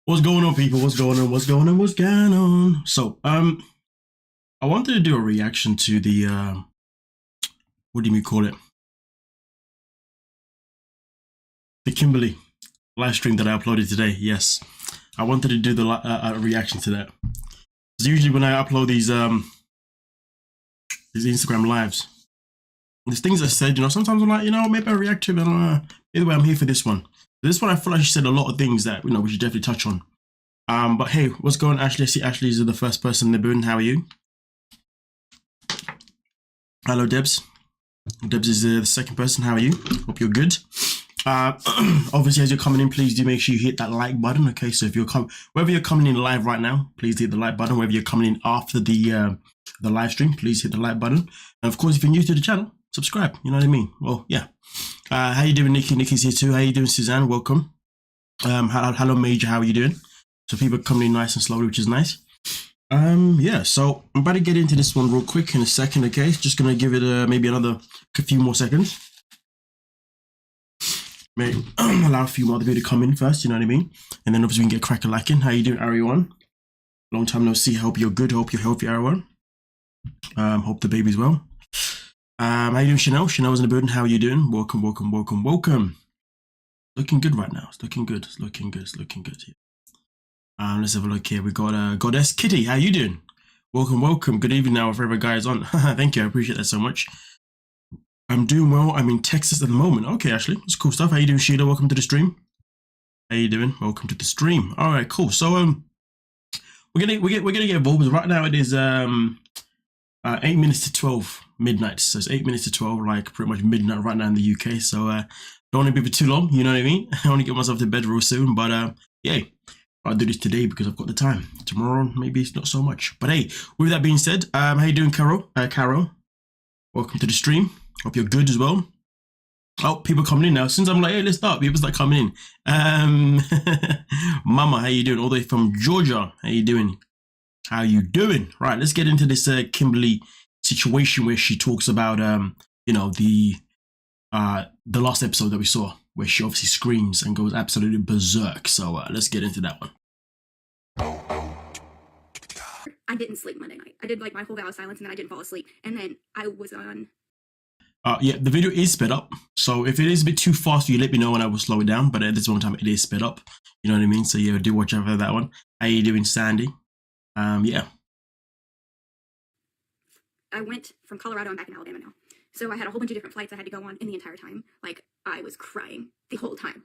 What's going on, people? What's going on? What's going on? What's going on? So, I wanted to do a reaction to the what do you call it? The Kimberly live stream that I uploaded today. Yes, I wanted to do the reaction to that. Because usually when I upload these Instagram lives, there's things I said, sometimes I'm like, maybe I react to it, but either way, I'm here for this one. This one, I feel like she said a lot of things that, we should definitely touch on. But hey, what's going on, Ashley? I see Ashley's the first person in the building. How are you? Hello, Debs. Debs is the second person. How are you? Hope you're good. Obviously, as you're coming in, please do make sure you hit that like button. Okay, so if you're whether you're coming in live right now, please hit the like button. Whether you're coming in after the live stream, please hit the like button. And of course, if you're new to the channel, subscribe. You know what I mean? Well, yeah. How you doing, Nikki? Nikki's here too. How you doing, Suzanne? Welcome. Hello, Major. How are you doing? So people are coming in nice and slowly, which is nice. Yeah, so I'm about to get into this one real quick in a second, okay? Just gonna give it maybe a few more seconds. Maybe allow a few more of the video to come in first, you know what I mean? And then obviously we can get crack-a-lacking. How you doing, Ariwan? Long time no see. Hope you're good. Hope you're healthy, Ariwan. Hope the baby's well. How you doing, Chanel? Chanel's in the building. How are you doing? Welcome, welcome, welcome, welcome. Looking good right now. It's looking good. It's looking good. It's looking good here. Let's have a look here. We got Goddess Kitty. How you doing? Welcome, welcome. Good evening now, wherever guys on. Thank you. I appreciate that so much. I'm doing well. I'm in Texas at the moment. Okay, Ashley. That's cool stuff. How you doing, Sheila? Welcome to the stream. How you doing? Welcome to the stream. All right, cool. So we're gonna get involved. Right now it is 8 minutes to 12 midnight. So it's 8 minutes to 12, like pretty much midnight right now in the UK. So don't want to be for too long. You know what I mean? I want to get myself to bed real soon. But yeah. I'll do this today because I've got the time. Tomorrow, maybe it's not so much. But hey, with that being said, how you doing, Carol? Carol, welcome to the stream. Hope you're good as well. Oh, people coming in now. Since I'm like, hey, let's start. People start coming in. Mama, how you doing? All the way from Georgia. How you doing? How you doing? Right, let's get into this Kimberly situation where she talks about, the last episode that we saw, where she obviously screams and goes absolutely berserk. So let's get into that one. I didn't sleep Monday night. I did like my whole vow of silence and then I didn't fall asleep. And then I was on. Yeah, the video is sped up. So if it is a bit too fast for you, let me know and I will slow it down. But at this one time, it is sped up. You know what I mean? So yeah, do watch out for that one. How you doing, Sandy? Yeah. I went from Colorado. I'm back in Alabama now. So I had a whole bunch of different flights I had to go on in the entire time. Like, I was crying the whole time.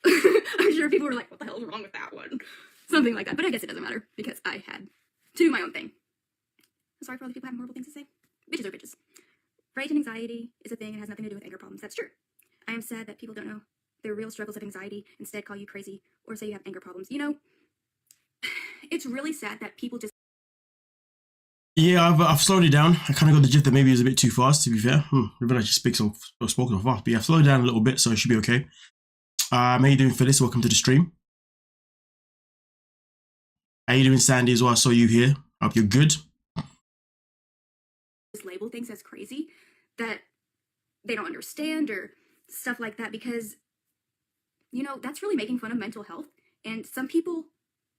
I'm sure people were like, what the hell is wrong with that one? Something like that. But I guess it doesn't matter because I had to do my own thing. I'm sorry for all the people having horrible things to say. Bitches are bitches. Rage and anxiety is a thing and has nothing to do with anger problems. That's true. I am sad that people don't know their real struggles of anxiety, instead call you crazy or say you have anger problems. It's really sad that people just... Yeah, I've slowed it down. I kind of got the gist that maybe it was a bit too fast, to be fair. Maybe I just spoken so fast. But yeah, I've slowed it down a little bit, so it should be okay. How you doing, Phyllis? Welcome to the stream. How you doing, Sandy, as well? I saw you here. Hope you're good. Just label things as crazy that they don't understand or stuff like that because, that's really making fun of mental health. And some people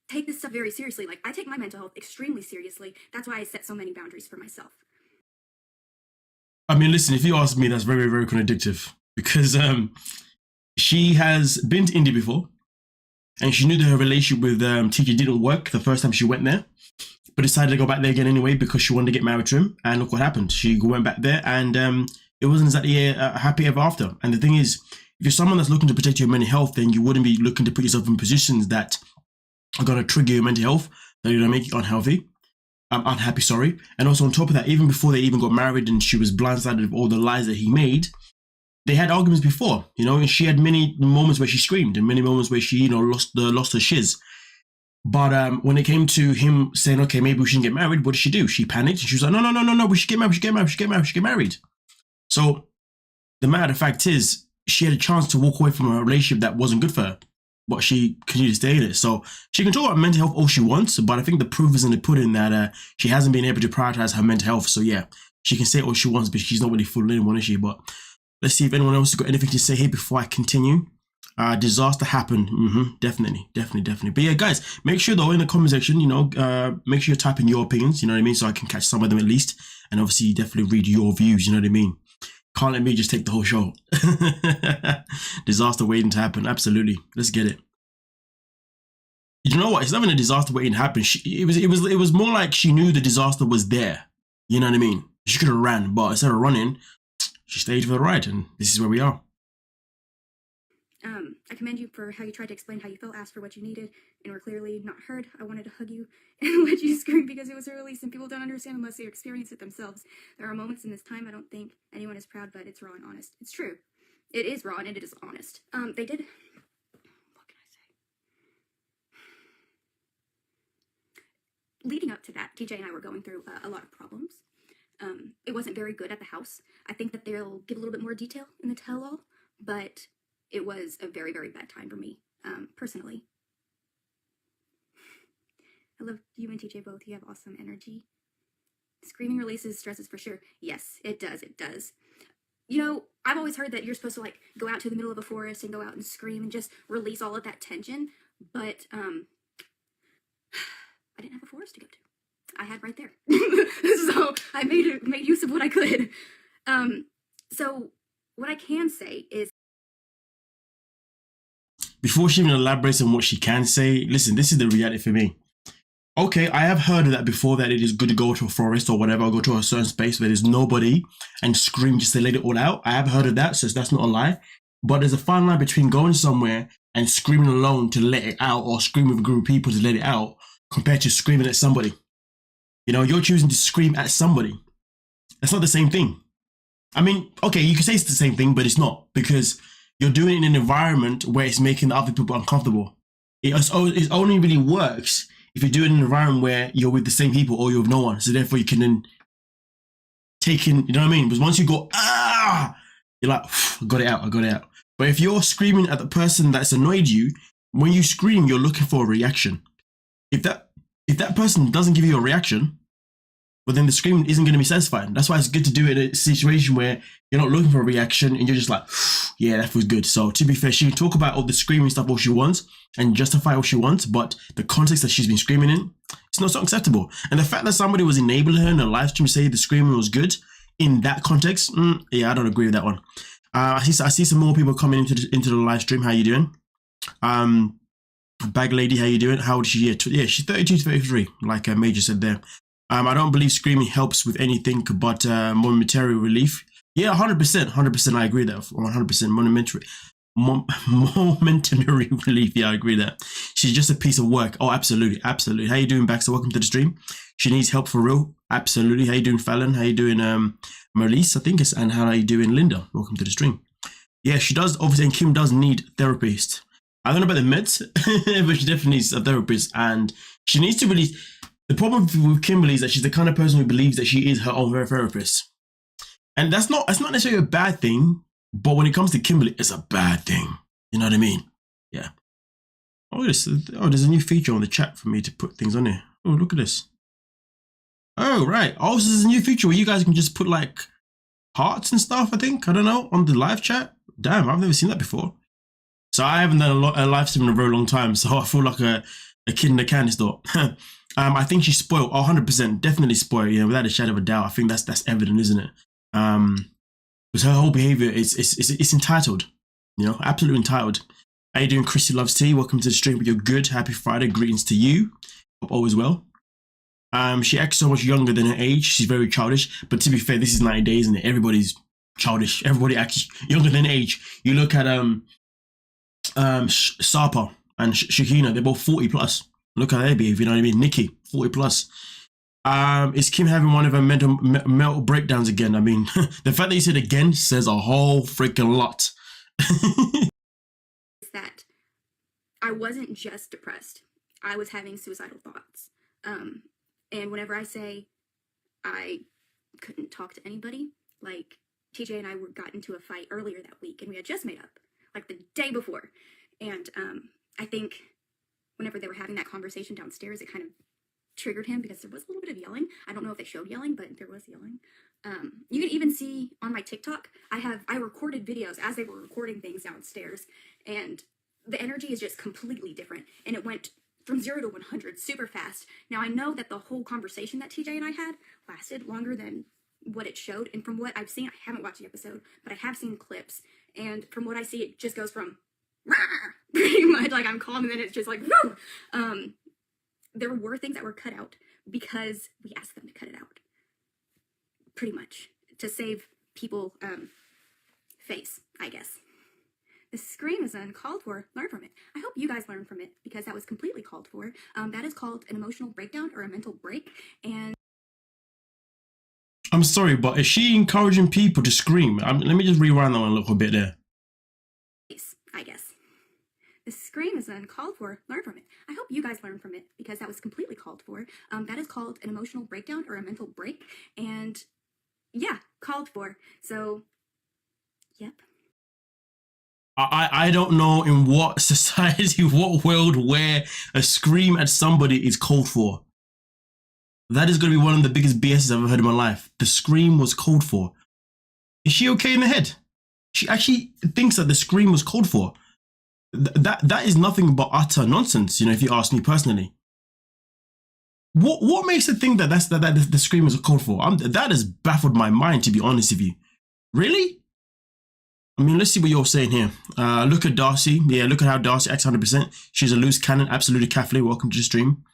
take this stuff very seriously. Like, I take my mental health extremely seriously. That's why I set so many boundaries for myself. I mean, listen, if you ask me, that's very, very contradictive because she has been to India before and she knew that her relationship with TJ didn't work the first time she went there, but decided to go back there again anyway because she wanted to get married to him. And look what happened. She went back there and it wasn't exactly a happy ever after. And the thing is, if you're someone that's looking to protect your mental health, then you wouldn't be looking to put yourself in positions that are going to trigger your mental health, that are going to make you unhappy. And also on top of that, even before they even got married and she was blindsided of all the lies that he made, they had arguments before, and she had many moments where she screamed and many moments where she, lost her shiz. But when it came to him saying, okay, maybe we shouldn't get married, what did she do? She panicked and she was like, no, we should get married. So the matter of fact is, she had a chance to walk away from a relationship that wasn't good for her, but she continued to stay in it. So she can talk about mental health all she wants, but I think the proof is in the pudding that she hasn't been able to prioritize her mental health. So yeah, she can say all she wants, but she's not really full in one, is she? But let's see if anyone else has got anything to say here before I continue. Disaster happened. Definitely. But yeah, guys, make sure though in the comment section, make sure you're typing your opinions, you know what I mean? So I can catch some of them at least. And obviously definitely read your views, you know what I mean? Can't let me just take the whole show. Disaster waiting to happen. Absolutely. Let's get it. You know what? It's not even a disaster waiting to happen. It was more like she knew the disaster was there. You know what I mean? She could have ran, but instead of running, she stayed for the ride, and this is where we are. I commend you for how you tried to explain how you felt, asked for what you needed, and were clearly not heard. I wanted to hug you and let you scream because it was a release, and people don't understand unless they experience it themselves. There are moments in this time I don't think anyone is proud, but it's raw and honest. It's true. It is raw and it is honest. They did... What can I say? Leading up to that, TJ and I were going through a lot of problems. It wasn't very good at the house. I think that they'll give a little bit more detail in the tell-all, but it was a very, very bad time for me, personally. I love you and TJ both. You have awesome energy. Screaming releases stresses for sure. Yes, it does. It does. You know, I've always heard that you're supposed to, like, go out to the middle of a forest and go out and scream and just release all of that tension, but, I didn't have a forest to go to. I had right there. So I made use of what I could. So what I can say is, before she even elaborates on what she can say, listen, this is the reality for me. Okay, I have heard of that before, that it is good to go to a forest or whatever, or go to a certain space where there's nobody and scream just to let it all out. I have heard of that, so that's not a lie. But there's a fine line between going somewhere and screaming alone to let it out, or screaming with a group of people to let it out, compared to screaming at somebody. You know, you're choosing to scream at somebody. That's not the same thing. I mean, okay, you can say it's the same thing, but it's not, because you're doing it in an environment where it's making the other people uncomfortable. It only really works if you do it in an environment where you're with the same people or you're with no one. So therefore you can then take in, you know what I mean? Because once you go, you're like, I got it out. But if you're screaming at the person that's annoyed you, when you scream, you're looking for a reaction. If that person doesn't give you a reaction, but then the screaming isn't going to be satisfying. That's why it's good to do it in a situation where you're not looking for a reaction and you're just like, yeah, that feels good. So to be fair, she can talk about all the screaming stuff all she wants and justify all she wants, but the context that she's been screaming in, it's not so acceptable. And the fact that somebody was enabling her in a live stream to say the screaming was good in that context, yeah, I don't agree with that one. I see some more people coming into the live stream. How you doing? Bag lady, how you doing? How old is she? Yeah, she's 32 to 33, like Major said there. I don't believe screaming helps with anything but momentary relief. Yeah, 100%, I agree that. 100% momentary relief. Yeah, I agree that. She's just a piece of work. Oh, absolutely. How you doing, Baxter? Welcome to the stream. She needs help for real. Absolutely. How you doing, Fallon? How you doing, Marlise, I think it's, and how are you doing, Linda? Welcome to the stream. Yeah, she does, obviously, and Kim does need therapist. I don't know about the meds, but she definitely needs a therapist, and she needs to really... The problem with Kimberly is that she's the kind of person who believes that she is her own therapist. And that's not necessarily a bad thing, but when it comes to Kimberly, it's a bad thing. You know what I mean? Yeah. Oh, there's a new feature on the chat for me to put things on here. Oh, look at this. Oh, right. Oh, so there's a new feature where you guys can just put like hearts and stuff, I think. I don't know, on the live chat. Damn, I've never seen that before. So I haven't done a live stream in a very long time, so I feel like a kid in a candy store. I think she's spoiled. 100%, definitely spoiled. You know, without a shadow of a doubt. I think that's evident, isn't it? Because her whole behavior is entitled. You know, absolutely entitled. How you doing, Christy Loves Tea? Welcome to the stream. You're good. Happy Friday. Greetings to you. Hope all is well. She acts so much younger than her age. She's very childish. But to be fair, this is 90 days, isn't it? Everybody's childish. Everybody acts younger than age. You look at Sarpa and Shakina. They're both 40 plus. Look how they behave, you know what I mean? Nikki, 40 plus. Is Kim having one of her mental breakdowns again? I mean, the fact that you said again says a whole freaking lot. That I wasn't just depressed. I was having suicidal thoughts. And whenever I say I couldn't talk to anybody, like TJ and I got into a fight earlier that week and we had just made up, like the day before. And I think whenever they were having that conversation downstairs, it kind of triggered him because there was a little bit of yelling. I don't know if they showed yelling, but there was yelling. You can even see on my TikTok, I recorded videos as they were recording things downstairs, and the energy is just completely different. And it went from 0 to 100 super fast. Now, I know that the whole conversation that TJ and I had lasted longer than what it showed. And from what I've seen, I haven't watched the episode, but I have seen clips. And from what I see, it just goes from pretty much like I'm calm, and then it's just like, woo! There were things that were cut out because we asked them to cut it out. Pretty much. To save people face, I guess. The scream is uncalled for. Learn from it. I hope you guys learn from it because that was completely called for. That is called an emotional breakdown or a mental break. And I'm sorry, but is she encouraging people to scream? Let me just rewind that one a little bit there. I guess. The scream is uncalled for. Learn from it. I hope you guys learn from it because that was completely called for. That is called an emotional breakdown or a mental break. And yeah, called for. So, yep. I don't know in what society, what world where a scream at somebody is called for. That is going to be one of the biggest BS's I've ever heard in my life. The scream was called for. Is she okay in the head? She actually thinks that the scream was called for. That is nothing but utter nonsense, you know, if you ask me personally. What makes her think that that the scream was called for? That has baffled my mind, to be honest with you. Really? I mean, let's see what you're saying here. Look at Darcy. Yeah, look at how Darcy acts 100%. She's a loose cannon, absolutely Catholic. Welcome to the stream.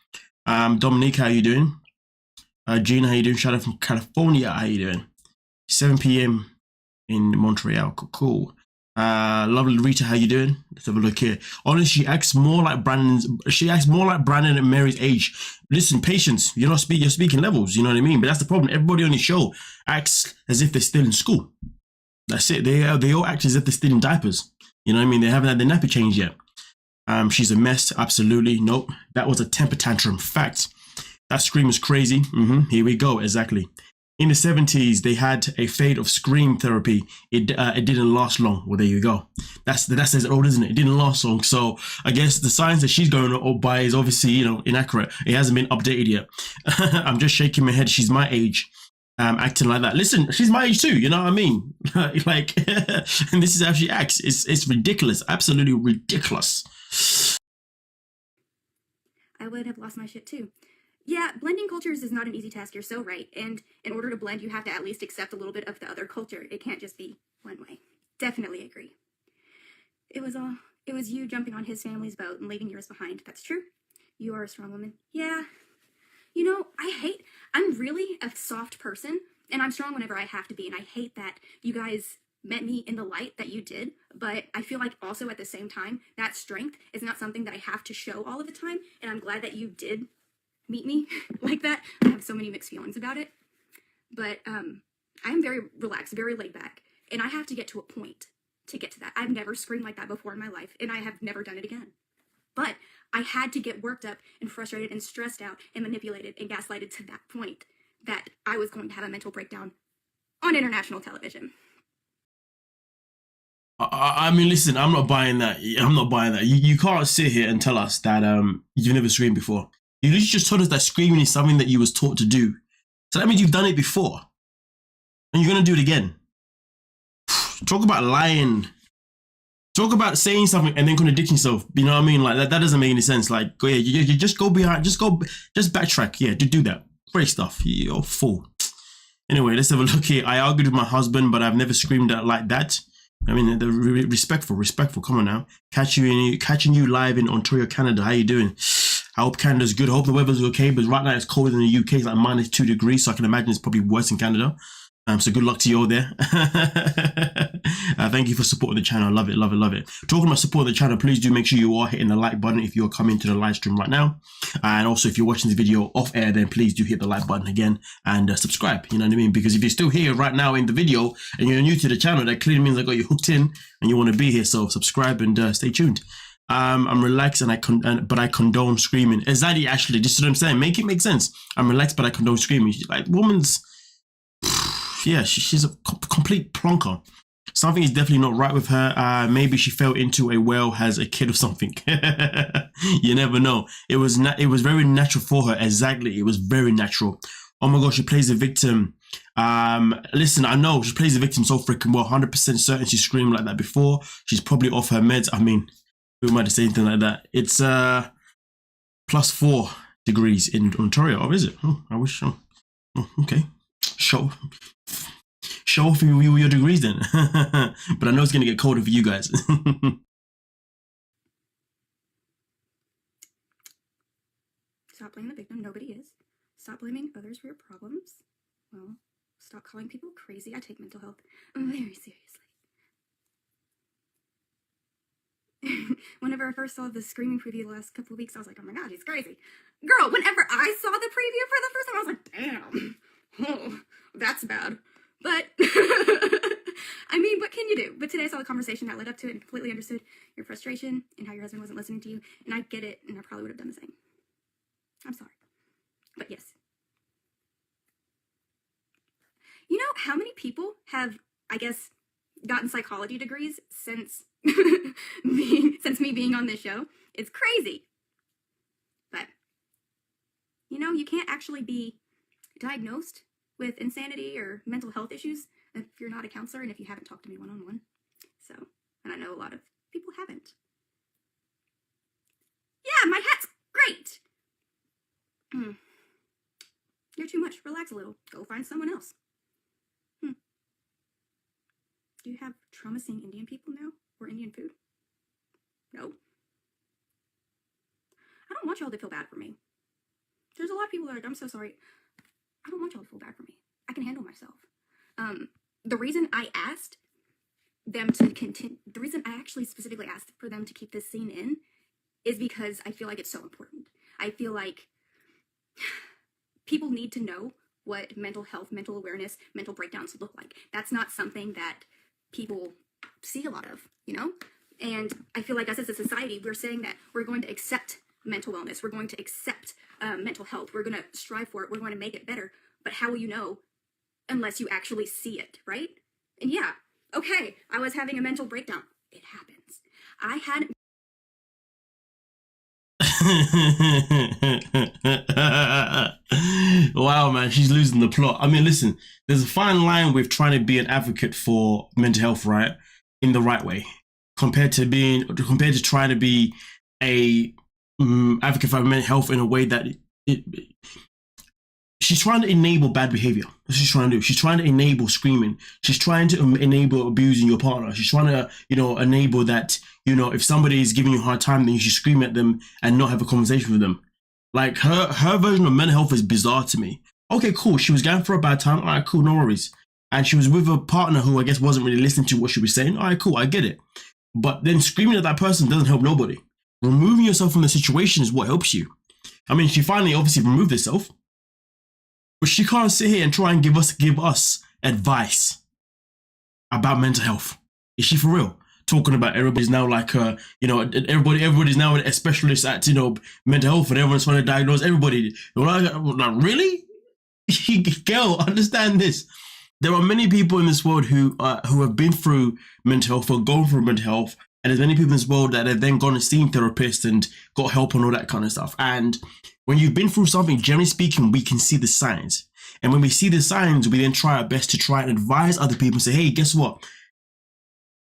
Dominique, how you doing? Gina, how you doing? Shout out from California. How you doing? 7 p.m. in Montreal. Cool. Lovely Rita, how you doing? Let's have a look here. Honestly, she acts more like Brandon and Mary's age. Listen, patience. You're speaking levels. You know what I mean? But that's the problem. Everybody on the show acts as if they're still in school. That's it. They all act as if they're still in diapers. You know what I mean? They haven't had their nappy change yet. She's a mess. Absolutely. Nope. That was a temper tantrum. Fact. That scream is crazy. Here we go. Exactly. In the 70s, they had a fad of scream therapy. It didn't last long. Well, there you go. That says it all, isn't it? It didn't last long. So I guess the science that she's going by is obviously, you know, inaccurate. It hasn't been updated yet. I'm just shaking my head. She's my age. Acting like that. Listen, she's my age too. You know what I mean? Like, and this is how she acts. It's ridiculous. Absolutely ridiculous. I would have lost my shit too. Yeah, blending cultures is not an easy task. You're so right. And in order to blend, you have to at least accept a little bit of the other culture. It can't just be one way. Definitely agree. It was you jumping on his family's boat and leaving yours behind. That's true. You are a strong woman. Yeah. You know, I'm really a soft person, and I'm strong whenever I have to be, and I hate that you guys met me in the light that you did, but I feel like also at the same time, that strength is not something that I have to show all of the time, and I'm glad that you did meet me like that. I have so many mixed feelings about it, but I am very relaxed, very laid back, and I have to get to a point to get to that. I've never screamed like that before in my life, and I have never done it again. But I had to get worked up and frustrated and stressed out and manipulated and gaslighted to that point that I was going to have a mental breakdown on international television. I mean, listen, I'm not buying that. You can't sit here and tell us that you've never screamed before. You literally just told us that screaming is something that you was taught to do. So that means you've done it before. And you're going to do it again. Talk about lying. Talk about saying something and then contradicting yourself. You know what I mean? Like that doesn't make any sense. Like, yeah, you just go behind, just backtrack. Yeah, do that. Great stuff. You're a fool. Anyway, let's have a look here. I argued with my husband, but I've never screamed out like that. I mean, respectful. Come on now. Catching you live in Ontario, Canada. How you doing? I hope Canada's good. I hope the weather's okay. But right now it's colder than the UK. It's like -2 degrees. So I can imagine it's probably worse in Canada. So good luck to you all there. Thank you for supporting the channel. Love it. Talking about supporting the channel, please do make sure you are hitting the like button if you're coming to the live stream right now. And also if you're watching the video off air, then please do hit the like button again and subscribe. You know what I mean? Because if you're still here right now in the video and you're new to the channel, that clearly means I got you hooked in and you want to be here. So subscribe and stay tuned. I'm relaxed but I condone screaming. Exactly, actually, this is what I'm saying. Make it make sense. I'm relaxed, but I condone screaming. Like, woman's... Yeah, she's a complete plonker. Something is definitely not right with her. Maybe she fell into a well, has a kid or something. You never know. It was very natural for her. Exactly, it was very natural. Oh my gosh, she plays the victim. Listen, I know she plays the victim so freaking well. 100% certain she's screaming like that before. She's probably off her meds. I mean, who am I to say anything like that? It's +4 degrees in Ontario. Oh, is it? Oh, I wish. Oh, okay. Show off your degrees then. But I know it's gonna get colder for you guys. Stop blaming the victim. Nobody is. Stop blaming others for your problems. Well, stop calling people crazy. I take mental health very seriously. Whenever I first saw the screaming preview the last couple of weeks, I was like, oh my god, he's crazy. Girl, whenever I saw the preview for the first time, I was like, damn. Oh, that's bad. But, I mean, what can you do? But today I saw the conversation that led up to it and completely understood your frustration and how your husband wasn't listening to you. And I get it, and I probably would have done the same. I'm sorry. But yes. You know how many people have, I guess, gotten psychology degrees since me being on this show? It's crazy. But, you know, you can't actually be diagnosed with insanity or mental health issues if you're not a counselor and if you haven't talked to me one-on-one. So, and I know a lot of people haven't. Yeah, my hat's great. You're too much. Relax a little. Go find someone else. Do you have trauma seeing Indian people now? Or Indian food? No. I don't want y'all to feel bad for me. There's a lot of people that are like, I'm so sorry. I don't want y'all to feel bad for me. I can handle myself. The reason I asked them to continue, the reason I actually specifically asked for them to keep this scene in is because I feel like it's so important. I feel like people need to know what mental health, mental awareness, mental breakdowns look like. That's not something that people see a lot of, you know? And I feel like us as a society, we're saying that we're going to accept mental wellness. We're going to accept mental health. We're going to strive for it. We're going to make it better. But how will you know unless you actually see it, right? And yeah, okay, I was having a mental breakdown. It happens. I had... Wow, man, she's losing the plot. I mean, listen, there's a fine line with trying to be an advocate for mental health, right, in the right way, compared to trying to be a advocate for mental health in a way that she's trying to enable bad behavior. That's what she's trying to do. She's trying to enable screaming. She's trying to enable abusing your partner. She's trying to, enable that, if somebody is giving you a hard time, then you should scream at them and not have a conversation with them. Like, her version of mental health is bizarre to me. Okay, cool. She was going for a bad time. All right, cool. No worries. And she was with a partner who I guess wasn't really listening to what she was saying. All right, cool. I get it. But then screaming at that person doesn't help nobody. Removing yourself from the situation is what helps you. I mean, she finally obviously removed herself. But she can't sit here and try and give us advice about mental health. Is she for real? Talking about everybody's now like, everybody's now a specialist at, mental health, and everyone's trying to diagnose everybody. Like, really? Girl, understand this. There are many people in this world who have been through mental health or gone through mental health, and there's many people in this world that have then gone and seen therapists and got help and all that kind of stuff. And when you've been through something, generally speaking, we can see the signs. And when we see the signs, we then try our best to try and advise other people and say, hey, guess what?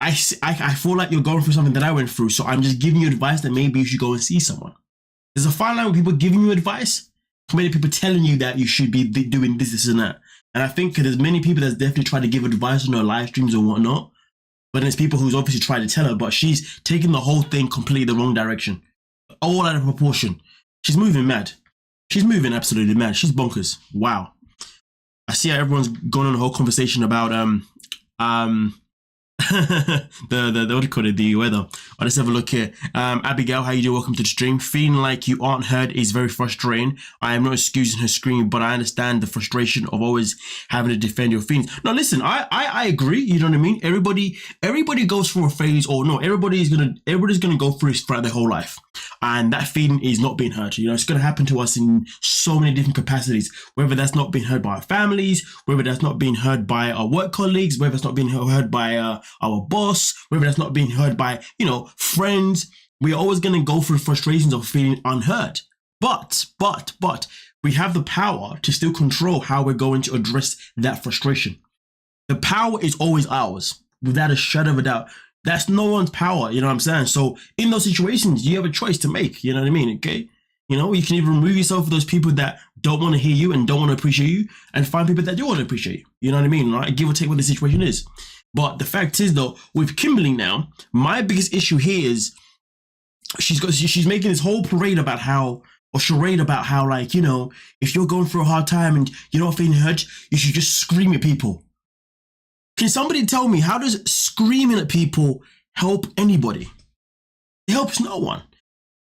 I feel like you're going through something that I went through, so I'm just giving you advice that maybe you should go and see someone. There's a fine line with people giving you advice, compared to people telling you that you should be doing this, and that. And I think there's many people that's definitely tried to give advice on her live streams and whatnot, but there's people who's obviously tried to tell her, but she's taking the whole thing completely the wrong direction. All out of proportion. She's moving mad. She's moving absolutely mad. She's bonkers. Wow. I see how everyone's gone on a whole conversation about the what do you call it, the weather. Let's have a look here. Abigail, how you doing? Welcome to the stream. Feeling like you aren't heard is very frustrating. I am not excusing her scream, but I understand the frustration of always having to defend your feelings. No, listen, I agree. You know what I mean? Everybody goes through a phase, or no, everybody's gonna go through it throughout their whole life, and that feeling is not being heard. It's gonna happen to us in so many different capacities. Whether that's not being heard by our families, whether that's not being heard by our work colleagues, whether it's not being heard by our boss, whether that's not being heard by, friends. We're always going to go through frustrations of feeling unheard. But we have the power to still control how we're going to address that frustration. The power is always ours, without a shadow of a doubt. That's no one's power, you know what I'm saying? So in those situations, you have a choice to make, you know what I mean, okay? You know, you can either remove yourself from those people that don't want to hear you and don't want to appreciate you, and find people that do want to appreciate you, you know what I mean, right? Give or take what the situation is. But the fact is, though, with Kimberly now, my biggest issue here is she's making this whole charade about how, like, you know, if you're going through a hard time and you're not feeling hurt, you should just scream at people. Can somebody tell me, how does screaming at people help anybody? It helps no one.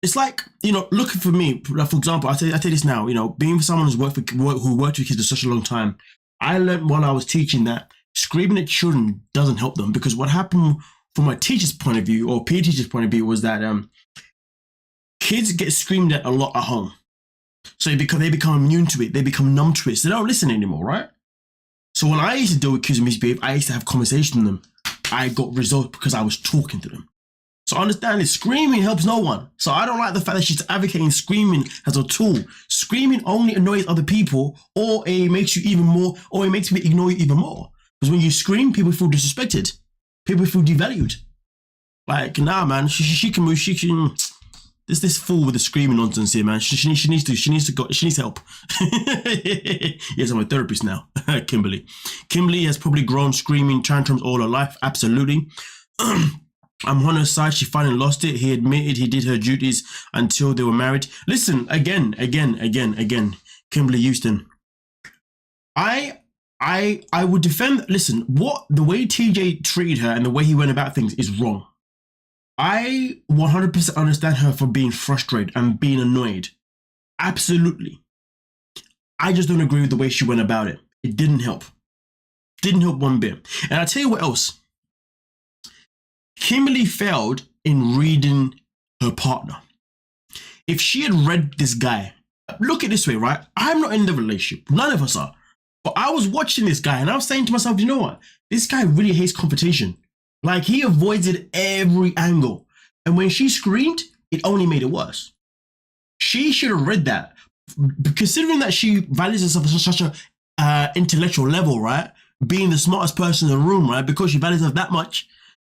It's like, you know, looking for me, for example, I tell you this now, you know, being with someone who worked with kids for such a long time, I learned while I was teaching that screaming at children doesn't help them, because what happened from my teacher's point of view, or PE teacher's point of view, was that kids get screamed at a lot at home. So they become immune to it. They become numb to it. So they don't listen anymore, right? So when I used to deal with kids who misbehave, I used to have conversations with them. I got results because I was talking to them. So understand this, screaming helps no one. So I don't like the fact that she's advocating screaming as a tool. Screaming only annoys other people, or it makes you even more, or it makes me ignore you even more. Because when you scream, people feel disrespected. People feel devalued. Like, nah, man, she can move, this fool with the screaming nonsense here, man. She needs help. Yes, I'm a therapist now. Kimberly has probably grown screaming tantrums all her life. Absolutely. I'm on her side. She finally lost it. He admitted he did her duties until they were married. Listen, again, Kimberly Houston. I would defend. Listen, the way TJ treated her and the way he went about things is wrong. I 100% understand her for being frustrated and being annoyed. Absolutely. I just don't agree with the way she went about it. It didn't help. Didn't help one bit. And I'll tell you what else. Kimberly failed in reading her partner. If she had read this guy, look at it this way, right? I'm not in the relationship. None of us are. But I was watching this guy and I was saying to myself, you know what? This guy really hates confrontation. Like, he avoids it every angle. And when she screamed, it only made it worse. She should have read that. Considering that she values herself at such a intellectual level, right? Being the smartest person in the room, right? Because she values herself that much.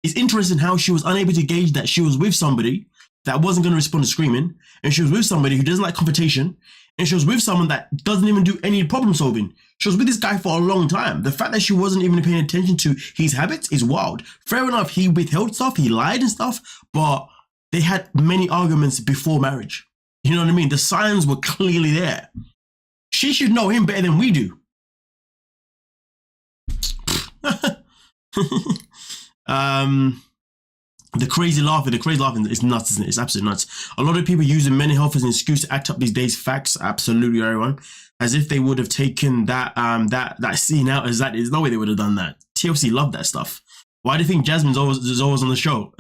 It's interesting how she was unable to gauge that she was with somebody that wasn't going to respond to screaming. And she was with somebody who doesn't like confrontation. And she was with someone that doesn't even do any problem solving. She was with this guy for a long time. The fact that she wasn't even paying attention to his habits is wild. Fair enough, he withheld stuff, he lied and stuff, but they had many arguments before marriage. You know what I mean? The signs were clearly there. She should know him better than we do. The crazy laughing is nuts, isn't it? It's absolutely nuts. A lot of people using mental health as an excuse to act up these days. Facts, absolutely, everyone. As if they would have taken that scene out as that. There's no way they would have done that. TLC loved that stuff. Why do you think Jasmine's always on the show?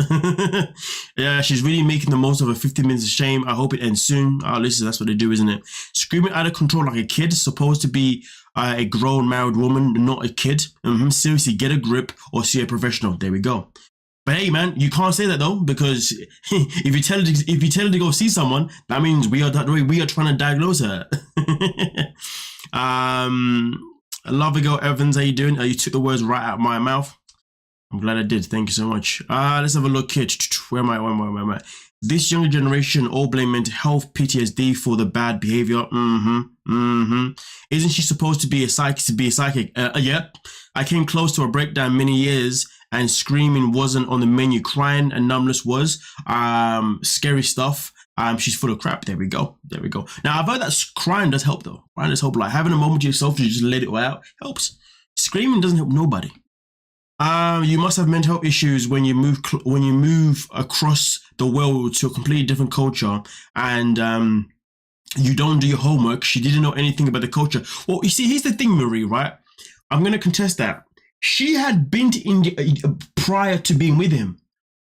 Yeah, she's really making the most of her 50 minutes of shame. I hope it ends soon. Oh, listen, that's what they do, isn't it? Screaming out of control like a kid, supposed to be a grown married woman, not a kid. Seriously, get a grip or see a professional. There we go. But hey, man, you can't say that though, because if you tell her to go see someone, that means we are trying to diagnose her. Love Girl Evans, how you doing? You took the words right out of my mouth. I'm glad I did. Thank you so much. Let's have a look here. Where am I? This younger generation all blame mental health, PTSD for the bad behavior. Isn't she supposed to be a psychic? Yeah. I came close to a breakdown many years, and screaming wasn't on the menu. Crying and numbness was. Scary stuff. She's full of crap. There we go. Now, I've heard that crying does help though. Crying does help. Like having a moment to yourself to just let it all out helps. Screaming doesn't help nobody. You must have mental health issues when you move across the world to a completely different culture, and you don't do your homework. She didn't know anything about the culture. Well, you see, here's the thing, Marie, right? I'm going to contest that. She had been to India prior to being with him.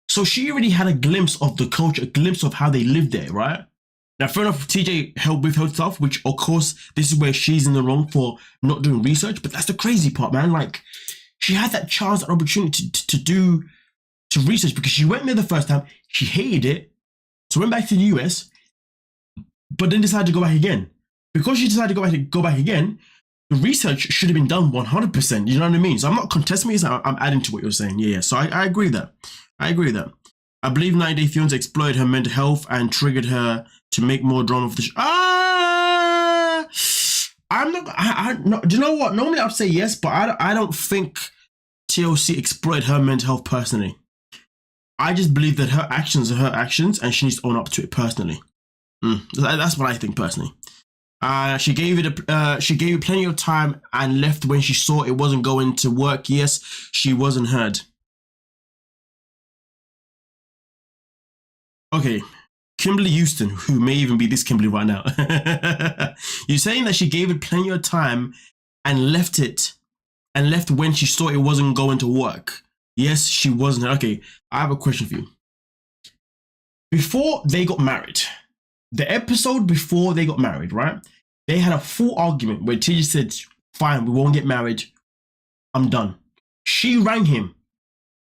So she already had a glimpse of the culture, a glimpse of how they live there, wright? Now, fair enough, TJ helped with her stuff, which, of course, this is where she's in the wrong for not doing research. But that's the crazy part, man. Like, she had that chance, that opportunity to research, because she went there the first time. She hated it. So went back to the US, but then decided to go back again. Because she decided to go back again, the research should have been done 100%. You know what I mean? So I'm not contesting it, I'm adding to what you're saying. Yeah. So I agree with that. I believe 90 Day Fiancé exploited her mental health and triggered her to make more drama for the show. I'm not. Do you know what? Normally I'd say yes, but I don't think TLC exploited her mental health personally. I just believe that her actions are her actions, and she needs to own up to it personally. That's what I think personally. She gave it plenty of time and left when she saw it wasn't going to work. Yes, she wasn't heard. Okay, Kimberly Houston, who may even be this Kimberly right now. You're saying that she gave it plenty of time and left when she saw it wasn't going to work. Yes, she wasn't. Okay, I have a question for you. Before they got married, the episode before they got married, right? They had a full argument where TJ said, fine, we won't get married. I'm done. She rang him,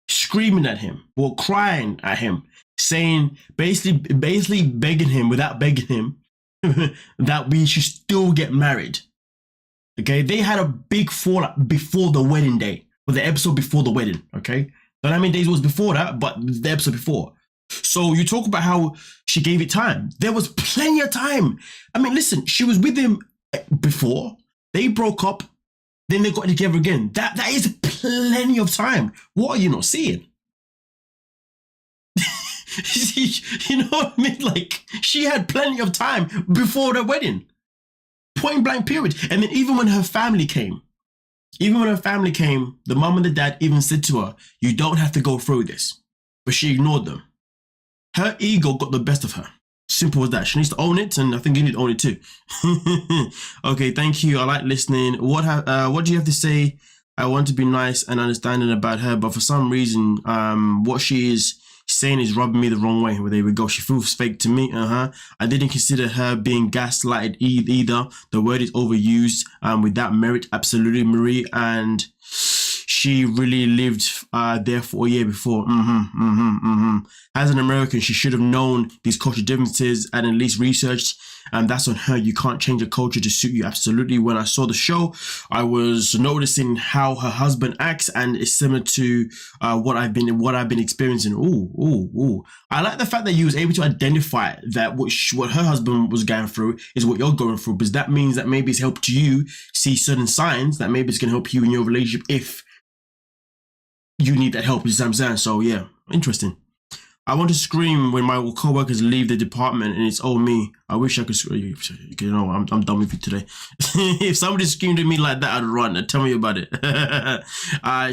screaming at him, or crying at him, saying, basically begging him, without begging him, that we should still get married. Okay, they had a big fallout before the wedding day, or the episode before the wedding. Okay, don't know how many days it was before that, but the episode before. So you talk about how she gave it time. There was plenty of time. I mean, listen, she was with him before, they broke up, then they got together again. That is plenty of time. What are you not seeing? You know what I mean? Like, she had plenty of time before the wedding. Point blank period. And then even when her family came, the mom and the dad even said to her, you don't have to go through this. But she ignored them. Her ego got the best of her. Simple as that. She needs to own it, and I think you need to own it too. Okay, thank you. I like listening. What do you have to say? I want to be nice and understanding about her, but for some reason, what she is saying is rubbing me the wrong way. Well, there we go. She feels fake to me. I didn't consider her being gaslighted either. The word is overused without merit. Absolutely, Marie. And she really lived there for a year before. As an American, she should have known these cultural differences and at least researched. And that's on her. You can't change a culture to suit you. Absolutely. When I saw the show, I was noticing how her husband acts, and it's similar to what I've been experiencing. Ooh. I like the fact that you was able to identify that what her husband was going through is what you're going through, because that means that maybe it's helped you see certain signs that maybe it's going to help you in your relationship if you need that help. You see what I'm saying? So yeah, interesting. I want to scream when my co-workers leave the department and it's all me. I wish I could scream. You know, I'm done with you today. If somebody screamed at me like that, I'd run. Tell me about it.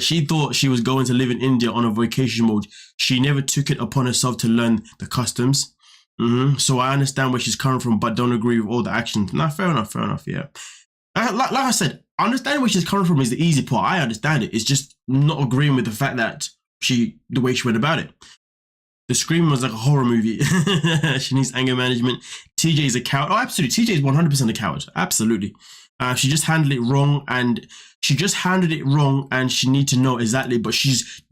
She thought she was going to live in India on a vacation mode. She never took it upon herself to learn the customs. So I understand where she's coming from, but don't agree with all the actions. Nah, fair enough, yeah. Like I said, understanding where she's coming from is the easy part. I understand it. It's just not agreeing with the fact that the way she went about it. The scream was like a horror movie. She needs anger management. TJ is a coward. Oh, absolutely. TJ is 100% a coward. Absolutely. She just handled it wrong, and she needs to know exactly, but she's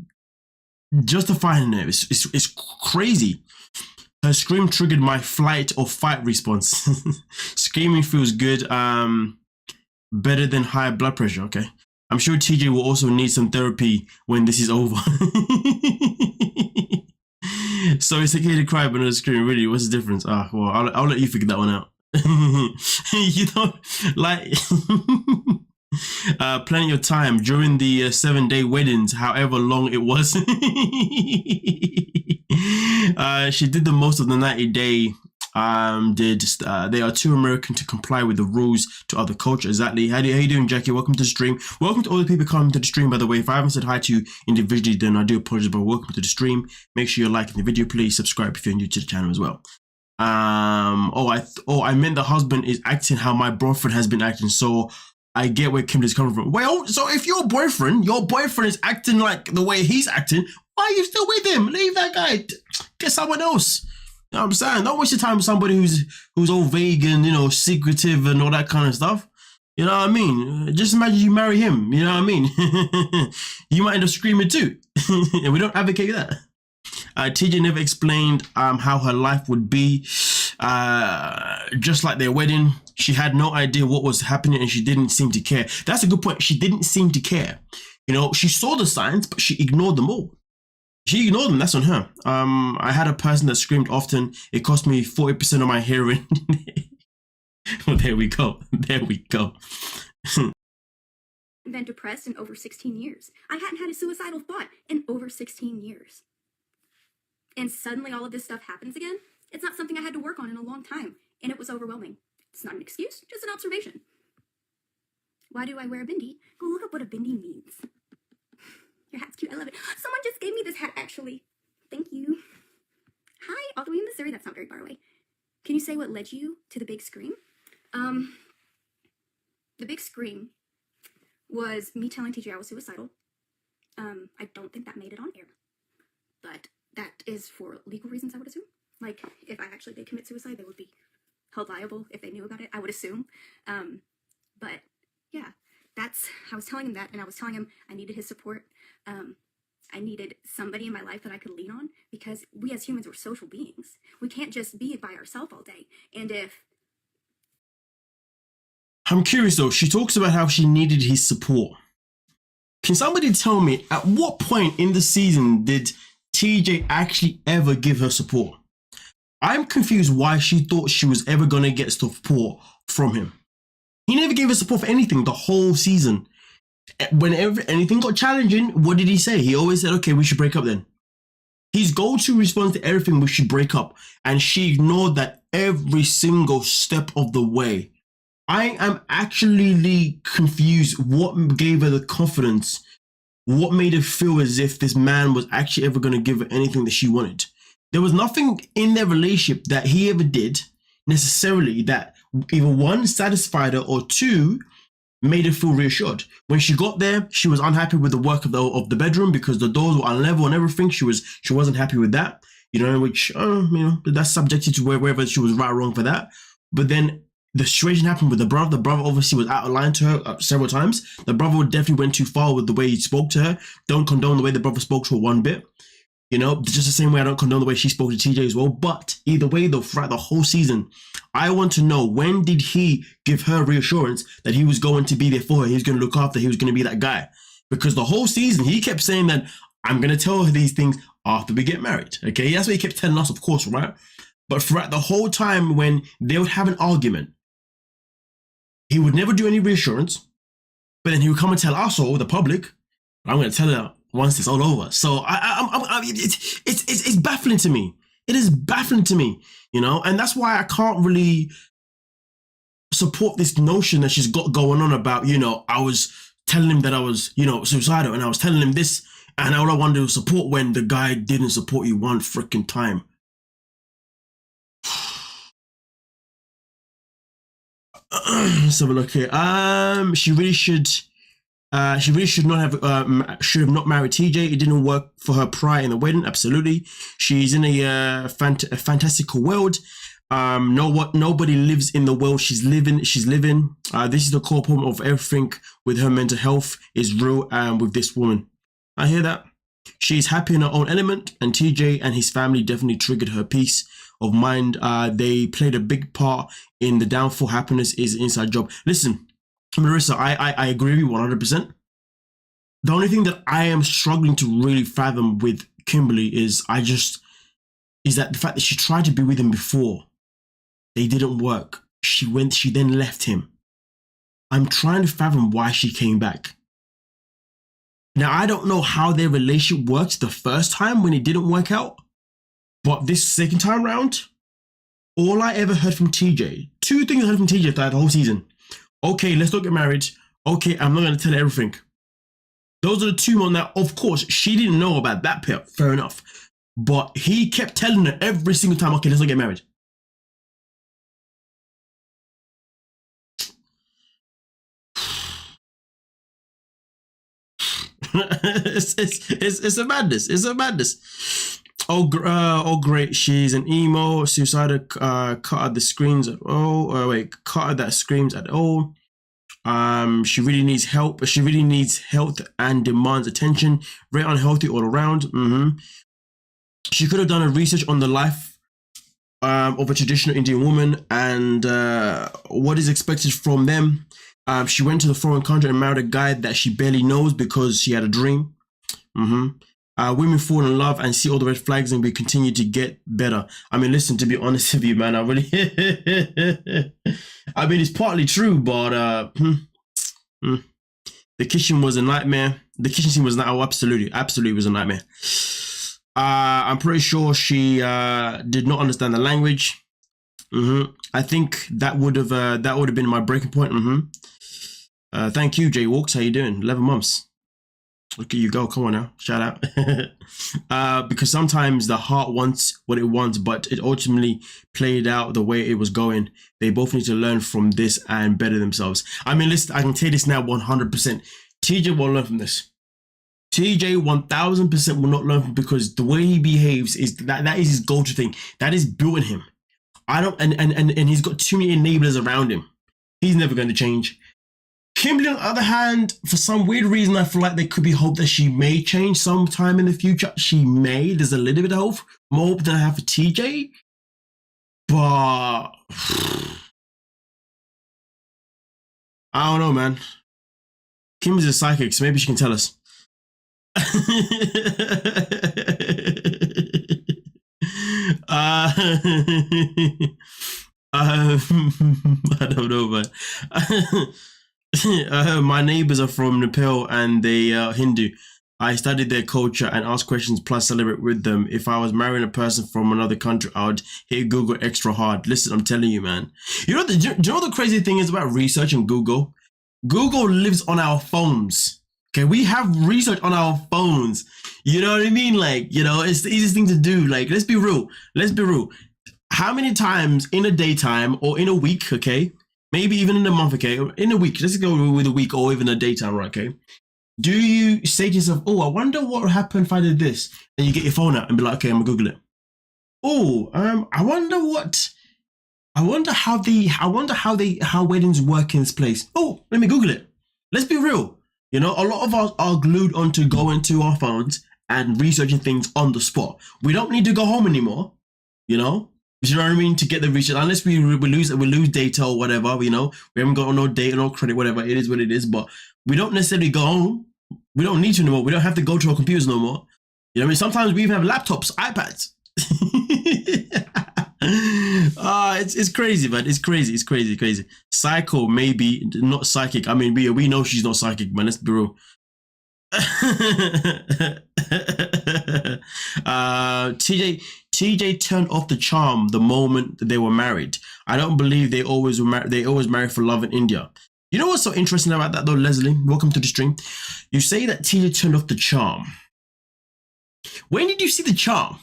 justifying it. It's crazy. Her scream triggered my flight or fight response. Screaming feels good. Better than high blood pressure. Okay. I'm sure TJ will also need some therapy when this is over. So it's okay to cry but not scream. Really, what's the difference? Well, I'll let you figure that one out. You know, like plenty of time during the 7-day weddings, however long it was. She did the most of the 90-day. They are too American to comply with the rules to other cultures. Exactly. How you doing, Jackie? Welcome to the stream. Welcome to all the people coming to the stream, by the way. If I haven't said hi to you individually, then I do apologize, but welcome to the stream. Make sure you're liking the video. Please subscribe if you're new to the channel as well. I meant the husband is acting how my boyfriend has been acting, so I get where Kimberly's coming from. Well, so if your boyfriend is acting like the way he's acting, why are you still with him? Leave that guy. Get someone else. You know what I'm saying? Don't waste your time with somebody who's all vague and, you know, secretive and all that kind of stuff. You know what I mean? Just imagine you marry him. You know what I mean? You might end up screaming too. And we don't advocate that. TJ never explained how her life would be. just like their wedding, she had no idea what was happening and she didn't seem to care. That's a good point. She didn't seem to care. You know, she saw the signs, but she ignored them all. She ignored them. That's on her. I had a person that screamed often. It cost me 40% of my hearing. Well, there we go. There we go. Been depressed in over 16 years. I hadn't had a suicidal thought in over 16 years. And suddenly all of this stuff happens again. It's not something I had to work on in a long time, and it was overwhelming. It's not an excuse, just an observation. Why do I wear a bindi? Go look up what a bindi means. Your hat's cute, I love it. Someone just gave me this hat, actually. Thank you. Hi, all the way in Missouri, that's not very far away. Can you say what led you to the big scream? The big scream was me telling TJ I was suicidal. I don't think that made it on air, but that is for legal reasons, I would assume. Like, if I actually did commit suicide, they would be held liable if they knew about it, I would assume. But yeah, I was telling him that, and I was telling him I needed his support. I needed somebody in my life that I could lean on, because we as humans, we're social beings. We can't just be by ourselves all day. And if... I'm curious though, she talks about how she needed his support. Can somebody tell me at what point in the season did TJ actually ever give her support? I'm confused why she thought she was ever going to get support from him. He never gave her support for anything the whole season. Whenever anything got challenging, what did he say? He always said, okay, we should break up then. His go-to response to everything was, we should break up. And she ignored that every single step of the way. I am actually confused what gave her the confidence, what made her feel as if this man was actually ever going to give her anything that she wanted. There was nothing in their relationship that he ever did necessarily that either one, satisfied her, or two, made her feel reassured. When she got there, she was unhappy with the work of the bedroom because the doors were unlevel and everything. She wasn't happy with that, you know, which, that's subjected to wherever she was right or wrong for that. But then the situation happened with the brother. The brother obviously was out of line to her several times. The brother definitely went too far with the way he spoke to her. Don't condone the way the brother spoke to her one bit. You know, just the same way I don't condone the way she spoke to TJ as well. But either way, though, throughout the whole season, I want to know, when did he give her reassurance that he was going to be there for her? He was going to look after her. He was going to be that guy. Because the whole season, he kept saying that, I'm going to tell her these things after we get married. Okay, that's what he kept telling us, of course, right? But throughout the whole time when they would have an argument, he would never do any reassurance. But then he would come and tell us all, the public, I'm going to tell her once it's all over. So it's baffling to me. It is baffling to me, you know, and that's why I can't really support this notion that she's got going on about, you know, I was telling him that I was, you know, suicidal, and I was telling him this, and all I wanted was support when the guy didn't support you one freaking time. Let's have a look here. She really should not have should have not married TJ. It didn't work for her prior in the wedding. Absolutely, she's in a fantastical world. Nobody lives in the world she's living. This is the core problem of everything with her mental health is real. With this woman, I hear that she's happy in her own element, and TJ and his family definitely triggered her peace of mind. They played a big part in the downfall. Happiness is an inside job. Listen, Marissa, I agree with you 100%. The only thing that I am struggling to really fathom with Kimberly is that the fact that she tried to be with him before, they didn't work. She then left him. I'm trying to fathom why she came back. Now, I don't know how their relationship worked the first time when it didn't work out, but this second time round, all I ever heard from TJ, two things I heard from TJ throughout the whole season. Okay, let's not get married. Okay, I'm not going to tell her everything. Those are the two on that. Of course, she didn't know about that part. Fair enough. But he kept telling her every single time, okay, let's not get married. It's a madness. It's a madness. Oh, great. She's an emo, suicidal, cut out the screams at all. Cut out that screams at all. She really needs help. She really needs health and demands attention. Very unhealthy all around. She could have done a research on the life of a traditional Indian woman and what is expected from them. She went to the foreign country and married a guy that she barely knows because she had a dream. Women fall in love and see all the red flags, and we continue to get better. I mean, listen, to be honest with you, man, I really, I mean, it's partly true, but the kitchen was a nightmare. The kitchen scene was absolutely was a nightmare. I'm pretty sure she did not understand the language. I think that would have been my breaking point. Thank you, Jay Walks. How you doing? 11 months. Look at you go. Come on now. Shout out. Because sometimes the heart wants what it wants, but it ultimately played out the way it was going. They both need to learn from this and better themselves. I mean, listen, I can tell this now 100%. TJ won't learn from this. TJ 1000% will not learn from, because the way he behaves is that is his go-to thing. That is built in him. And he's got too many enablers around him. He's never going to change. Kimberly, on the other hand, for some weird reason, I feel like there could be hope that she may change sometime in the future. She may. There's a little bit of hope. More hope than I have for TJ. But I don't know, man. Kim's a psychic, so maybe she can tell us. I don't know, man. My neighbors are from Nepal and they are Hindu. I studied their culture and asked questions plus celebrate with them. If I was marrying a person from another country, I would hit Google extra hard. Listen, I'm telling you, man. Do you know the crazy thing is about research and Google? Google lives on our phones. Okay, we have research on our phones. You know what I mean? Like, you know, it's the easiest thing to do. Like, let's be real. How many times in a daytime or in a week, okay, maybe even in a month, okay, in a week, let's go with a week or even a daytime, right, okay, do you say to yourself, oh, I wonder what would happen if I did this? And you get your phone out and be like, okay, I'm gonna Google it. Oh, I wonder how weddings work in this place. Oh, let me Google it. Let's be real. You know, a lot of us are glued onto going to our phones and researching things on the spot. We don't need to go home anymore, you know? You know what I mean? To get the research, unless we lose data or whatever, you know, we haven't got no data, no credit, whatever. It is what it is. But we don't necessarily go home. We don't need to anymore. We don't have to go to our computers no more. You know what I mean? Sometimes we even have laptops, iPads. It's crazy, man. It's crazy. Psycho, maybe not psychic. I mean, we know she's not psychic, man. Let's be real. TJ turned off the charm the moment they were married. I don't believe they always marry for love in India. You know what's so interesting about that though, Leslie? Welcome to the stream. You say that TJ turned off the charm. When did you see the charm?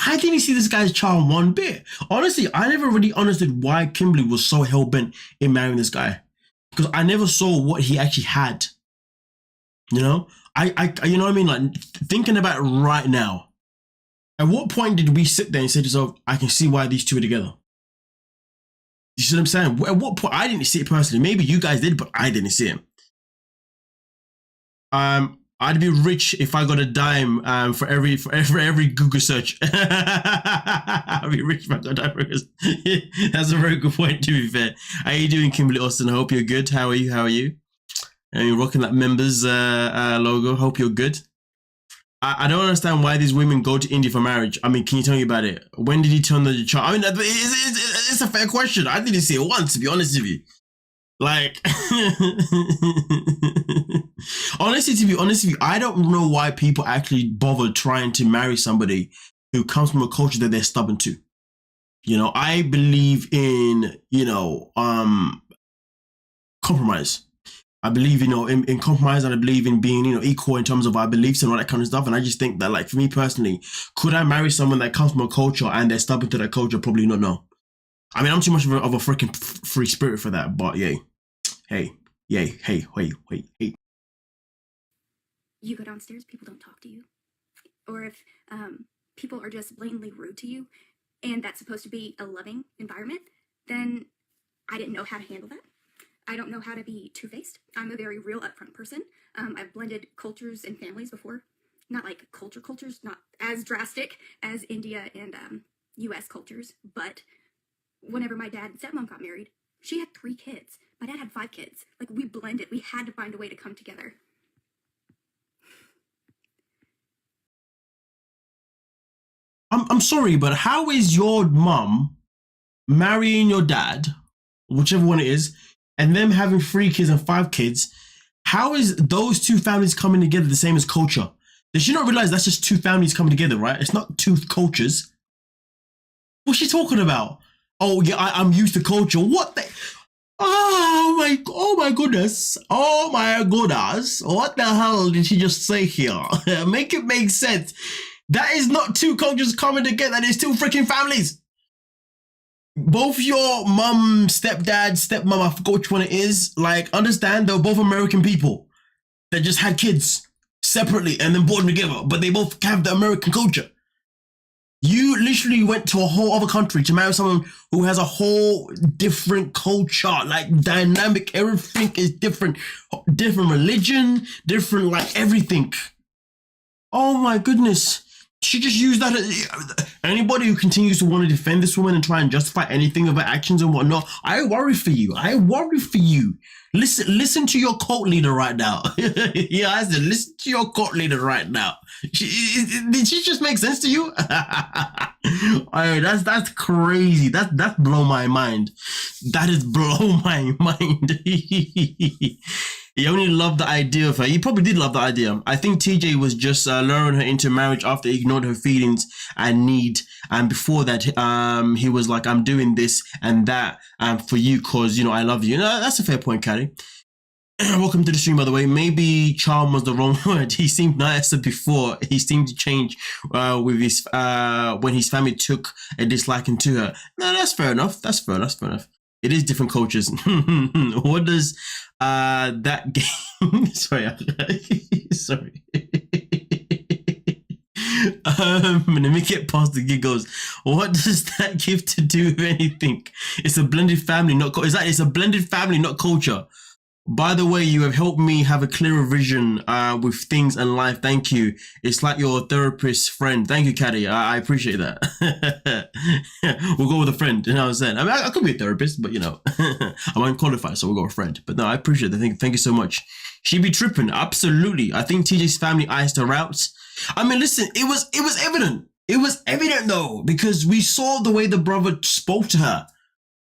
I didn't see this guy's charm one bit. Honestly, I never really understood why Kimberly was so hell-bent in marrying this guy. Because I never saw what he actually had. You know? You know what I mean? Like, thinking about it right now. At what point did we sit there and say to ourselves, I can see why these two are together? You see what I'm saying? At what point? I didn't see it personally. Maybe you guys did, but I didn't see him. I'd be rich if I got a dime for every Google search. I'd be rich if I got a dime for That's a very good point, to be fair. How are you doing, Kimberly Austin? I hope you're good. How are you? And you're rocking that members logo. Hope you're good. I don't understand why these women go to India for marriage. I mean, can you tell me about it? When did he turn the child? I mean, it's a fair question. I didn't see it once, to be honest with you. Like, honestly, to be honest with you, I don't know why people actually bother trying to marry somebody who comes from a culture that they're stubborn to. You know, I believe in, you know, compromise. I believe, you know, in compromise, and I believe in being, you know, equal in terms of our beliefs and all that kind of stuff. And I just think that, like, for me personally, could I marry someone that comes from a culture and they're stubborn to that culture? Probably not, no. I mean, I'm too much of a freaking free spirit for that, but yay. Hey. You go downstairs, people don't talk to you. Or if people are just blatantly rude to you, and that's supposed to be a loving environment, then I didn't know how to handle that. I don't know how to be two-faced. I'm a very real upfront person. I've blended cultures and families before. Not like cultures, not as drastic as India and US cultures, but whenever my dad and stepmom got married, she had 3 kids. My dad had 5 kids. Like, we blended. We had to find a way to come together. I'm sorry, but how is your mum marrying your dad, whichever one it is, and them having 3 kids and 5 kids? How is those 2 families coming together the same as culture? Does she not realize that's just 2 families coming together, right? It's not 2 cultures. What's she talking about? Oh yeah, I'm used to culture. What the? Oh my goodness. Oh my goodness. What the hell did she just say here? Make it make sense. That is not 2 cultures coming together. That is 2 freaking families. Both your mum, stepdad, stepmom, I forgot which one it is. Like, understand they're both American people that just had kids separately and then brought them together, but they both have the American culture. You literally went to a whole other country to marry someone who has a whole different culture, like dynamic, everything is different, different religion, different like everything. Oh my goodness. She just used that. Anybody who continues to want to defend this woman and try and justify anything of her actions and whatnot, I worry for you. I worry for you. Listen to your cult leader right now. Yeah, I said, listen to your cult leader right now. Did she just make sense to you? That's crazy. That's blow my mind. That is blow my mind. He only loved the idea of her. He probably did love the idea. I think TJ was just luring her into marriage after he ignored her feelings and need. And before that, he was like, I'm doing this and that for you because, you know, I love you. No, that's a fair point, Carrie. Welcome to the stream, by the way. Maybe charm was the wrong word. He seemed nicer before. He seemed to change with his when his family took a disliking to her. No, that's fair enough. That's fair enough. It is different cultures. What does that game? Sorry. Let me get past the giggles. What does that give to do with anything? It's a blended family, not it's a blended family, not culture. By the way, you have helped me have a clearer vision with things and life. Thank you. It's like your therapist friend. Thank you, Caddy. I appreciate that. We'll go with a friend. You know what I'm saying? I mean, I could be a therapist, but you know, I'm unqualified, so we'll go with a friend. But no, I appreciate it. Thank you so much. She be tripping. Absolutely. I think TJ's family iced her out. I mean, listen, it was evident. It was evident though, because we saw the way the brother spoke to her.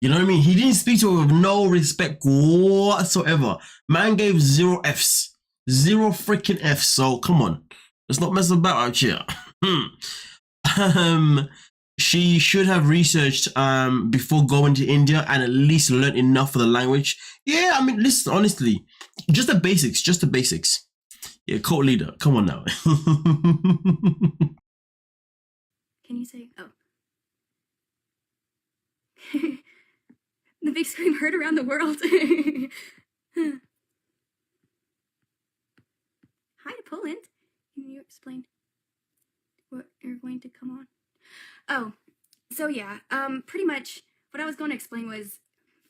You know what I mean? He didn't speak to her with no respect whatsoever. Man gave 0 Fs. 0 freaking Fs. So come on. Let's not mess about out here. She should have researched before going to India and at least learned enough for the language. Yeah, I mean, listen, honestly. Just the basics. Yeah, cult leader. Come on now. Can you say, oh. The big scream heard around the world. Hi to Poland. Can you explain what you're going to come on? Oh, so yeah, pretty much what I was going to explain was,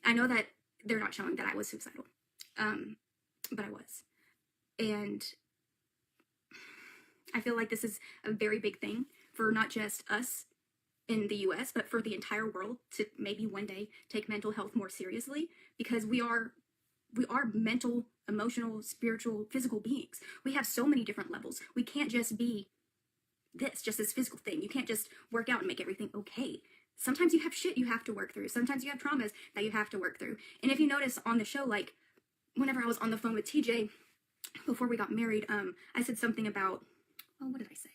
I know that they're not showing that I was suicidal, but I was. And I feel like this is a very big thing for not just us in the US, but for the entire world to maybe one day take mental health more seriously, because we are mental, emotional, spiritual, physical beings. We have so many different levels. We can't just be just this physical thing. You can't just work out and make everything okay. Sometimes you have shit you have to work through. Sometimes you have traumas that you have to work through. And if you notice on the show, like whenever I was on the phone with TJ before we got married, I said something about, what did I say?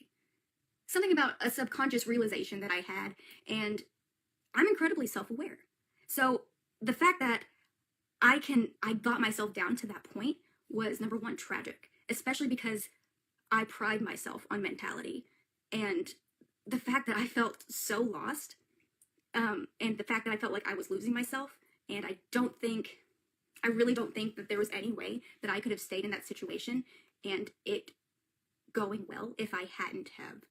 Something about a subconscious realization that I had, and I'm incredibly self-aware. So the fact that I got myself down to that point was, number one, tragic, especially because I pride myself on mentality. And the fact that I felt so lost, and the fact that I felt like I was losing myself, and I really don't think that there was any way that I could have stayed in that situation and it going well if I hadn't have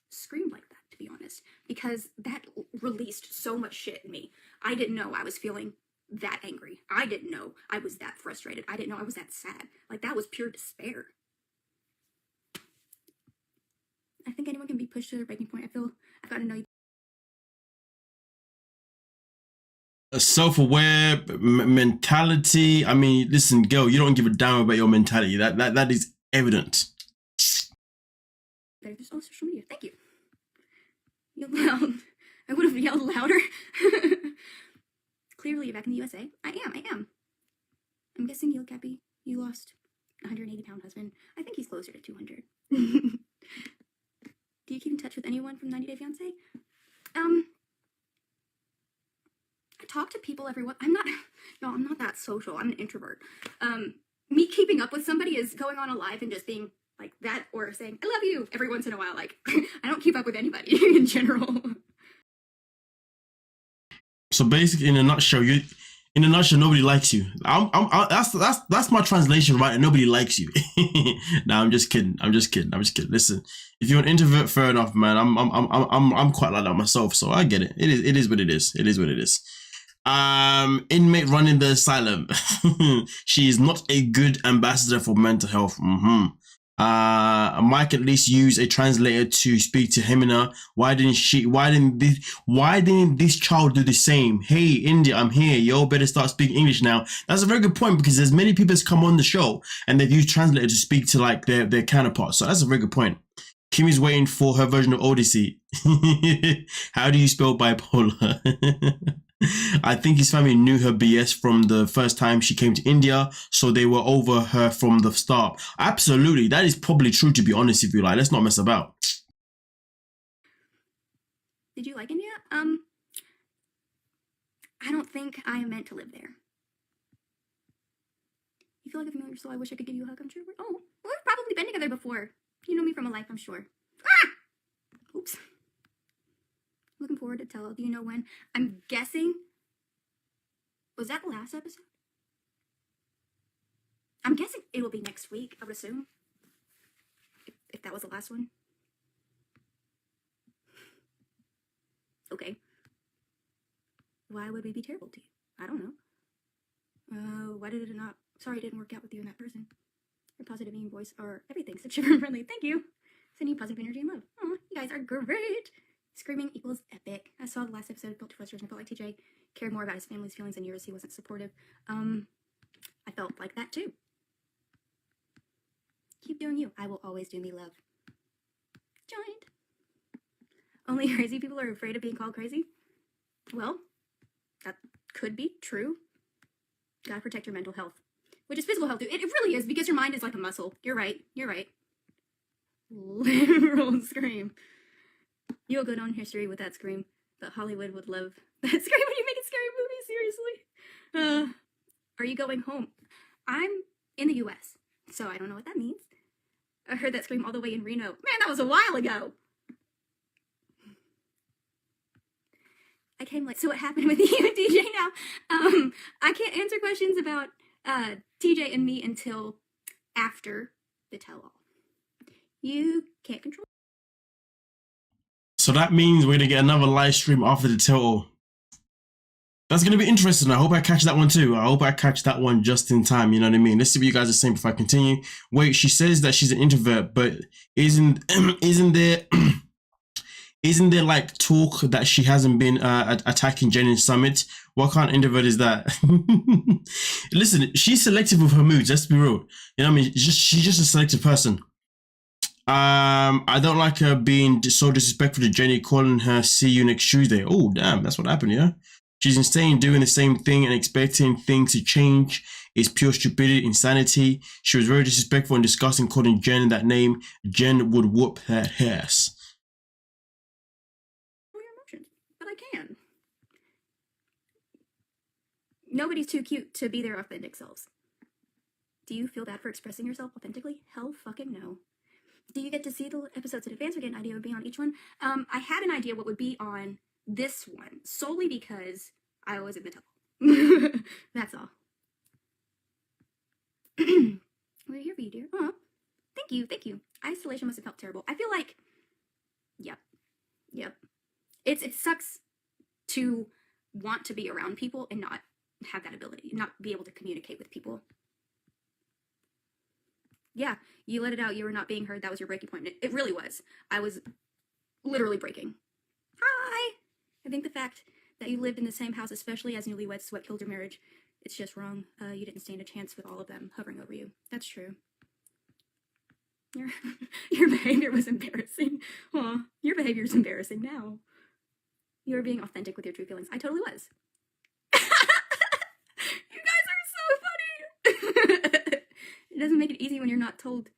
screamed like that, to be honest, because that released so much shit in me. I didn't know I was feeling that angry. I didn't know I was that frustrated. I didn't know I was that sad. Like, that was pure despair. I think anyone can be pushed to their breaking point. I feel I've got to know you. A self-aware mentality. I mean, listen, girl, you don't give a damn about your mentality. That is evident. Better just on social media. Thank you. You're loud. I would have yelled louder. Clearly, you're back in the USA. I am. I'm guessing you look happy. You lost a 180-pound husband. I think he's closer to 200. Do you keep in touch with anyone from 90 Day Fiancé? I talk to people I'm not that social. I'm an introvert. Me keeping up with somebody is going on a live and just being like that, or saying I love you every once in a while. Like, I don't keep up with anybody in general. So basically, in a nutshell, nobody likes you. That's my translation, right? Nobody likes you. Nah, I'm just kidding. Listen, if you're an introvert, fair enough, man. I'm quite like that myself, so I get it. It is what it is. It is what it is. Inmate running the asylum. She is not a good ambassador for mental health. Mike at least use a translator to speak to Hemina. Why didn't this child do the same? Hey, India, I'm here. Y'all better start speaking English now. That's a very good point, because there's many people that's come on the show and they've used translator to speak to like their counterparts. So that's a very good point. Kimmy's waiting for her version of Odyssey. How do you spell bipolar? I think his family knew her BS from the first time she came to India, so they were over her from the start. Absolutely, that is probably true, to be honest with you. Like, let's not mess about. Did you like India? I don't think I am meant to live there. You feel like a familiar soul. I wish I could give you a hug. I'm sure oh, we've probably been together before. You know me from a life, I'm sure. Ah! Oops. Looking forward to tell. Do you know when? I'm guessing. Was that the last episode? I'm guessing it will be next week, I would assume. If that was the last one. Okay. Why would we be terrible to you? I don't know. Why did it not? Sorry it didn't work out with you and that person. Your positivity and voice are everything. So sugar and friendly. Thank you. Sending you positive energy and love. Oh, you guys are great. Screaming equals epic. I saw the last episode, felt too frustrated. I felt like TJ cared more about his family's feelings than yours. He wasn't supportive. I felt like that too. Keep doing you. I will always do me, love. Joined. Only crazy people are afraid of being called crazy? Well, that could be true. Gotta protect your mental health. Which is physical health too. It really is, because your mind is like a muscle. You're right. Literal scream. You'll go down history with that scream, but Hollywood would love that scream when you make a scary movie, seriously. Are you going home? I'm in the US, so I don't know what that means. I heard that scream all the way in Reno. Man, that was a while ago. I came like, so what happened with you and TJ now? I can't answer questions about TJ and me until after the tell-all. You can't control. So that means we're gonna get another live stream after the tell-all. That's gonna be interesting. I hope I catch that one too. I hope I catch that one just in time. You know what I mean? Let's see what you guys are saying before I continue. Wait, she says that she's an introvert, but isn't there like talk that she hasn't been attacking Jen in Summit? What kind of introvert is that? Listen, she's selective with her moods. Let's be real. You know what I mean? She's just a selective person. I don't like her being so disrespectful to Jenny, calling her "see you next Tuesday." Oh, damn, that's what happened, yeah? She's insane, doing the same thing and expecting things to change is pure stupidity, insanity. She was very disrespectful and disgusting, calling Jen that name. Jen would whoop her ass. Your emotions, but I can. Nobody's too cute to be their authentic selves. Do you feel bad for expressing yourself authentically? Hell fucking no. Do you get to see the episodes in advance or get an idea what would be on each one? I had an idea what would be on this one, solely because I was in the double. That's all. We're here for you, dear. Aw. Thank you. Isolation must have felt terrible. I feel like, yep. It sucks to want to be around people and not have that ability, not be able to communicate with people. Yeah, you let it out. You were not being heard. That was your breaking point. It really was. I was literally breaking. Hi! I think the fact that you lived in the same house, especially as newlyweds, is what killed your marriage. It's just wrong. You didn't stand a chance with all of them hovering over you. That's true. Your behavior was embarrassing. Aw, your behavior is embarrassing now. You were being authentic with your true feelings. I totally was. You guys are so funny. It doesn't make it easy when you're not told.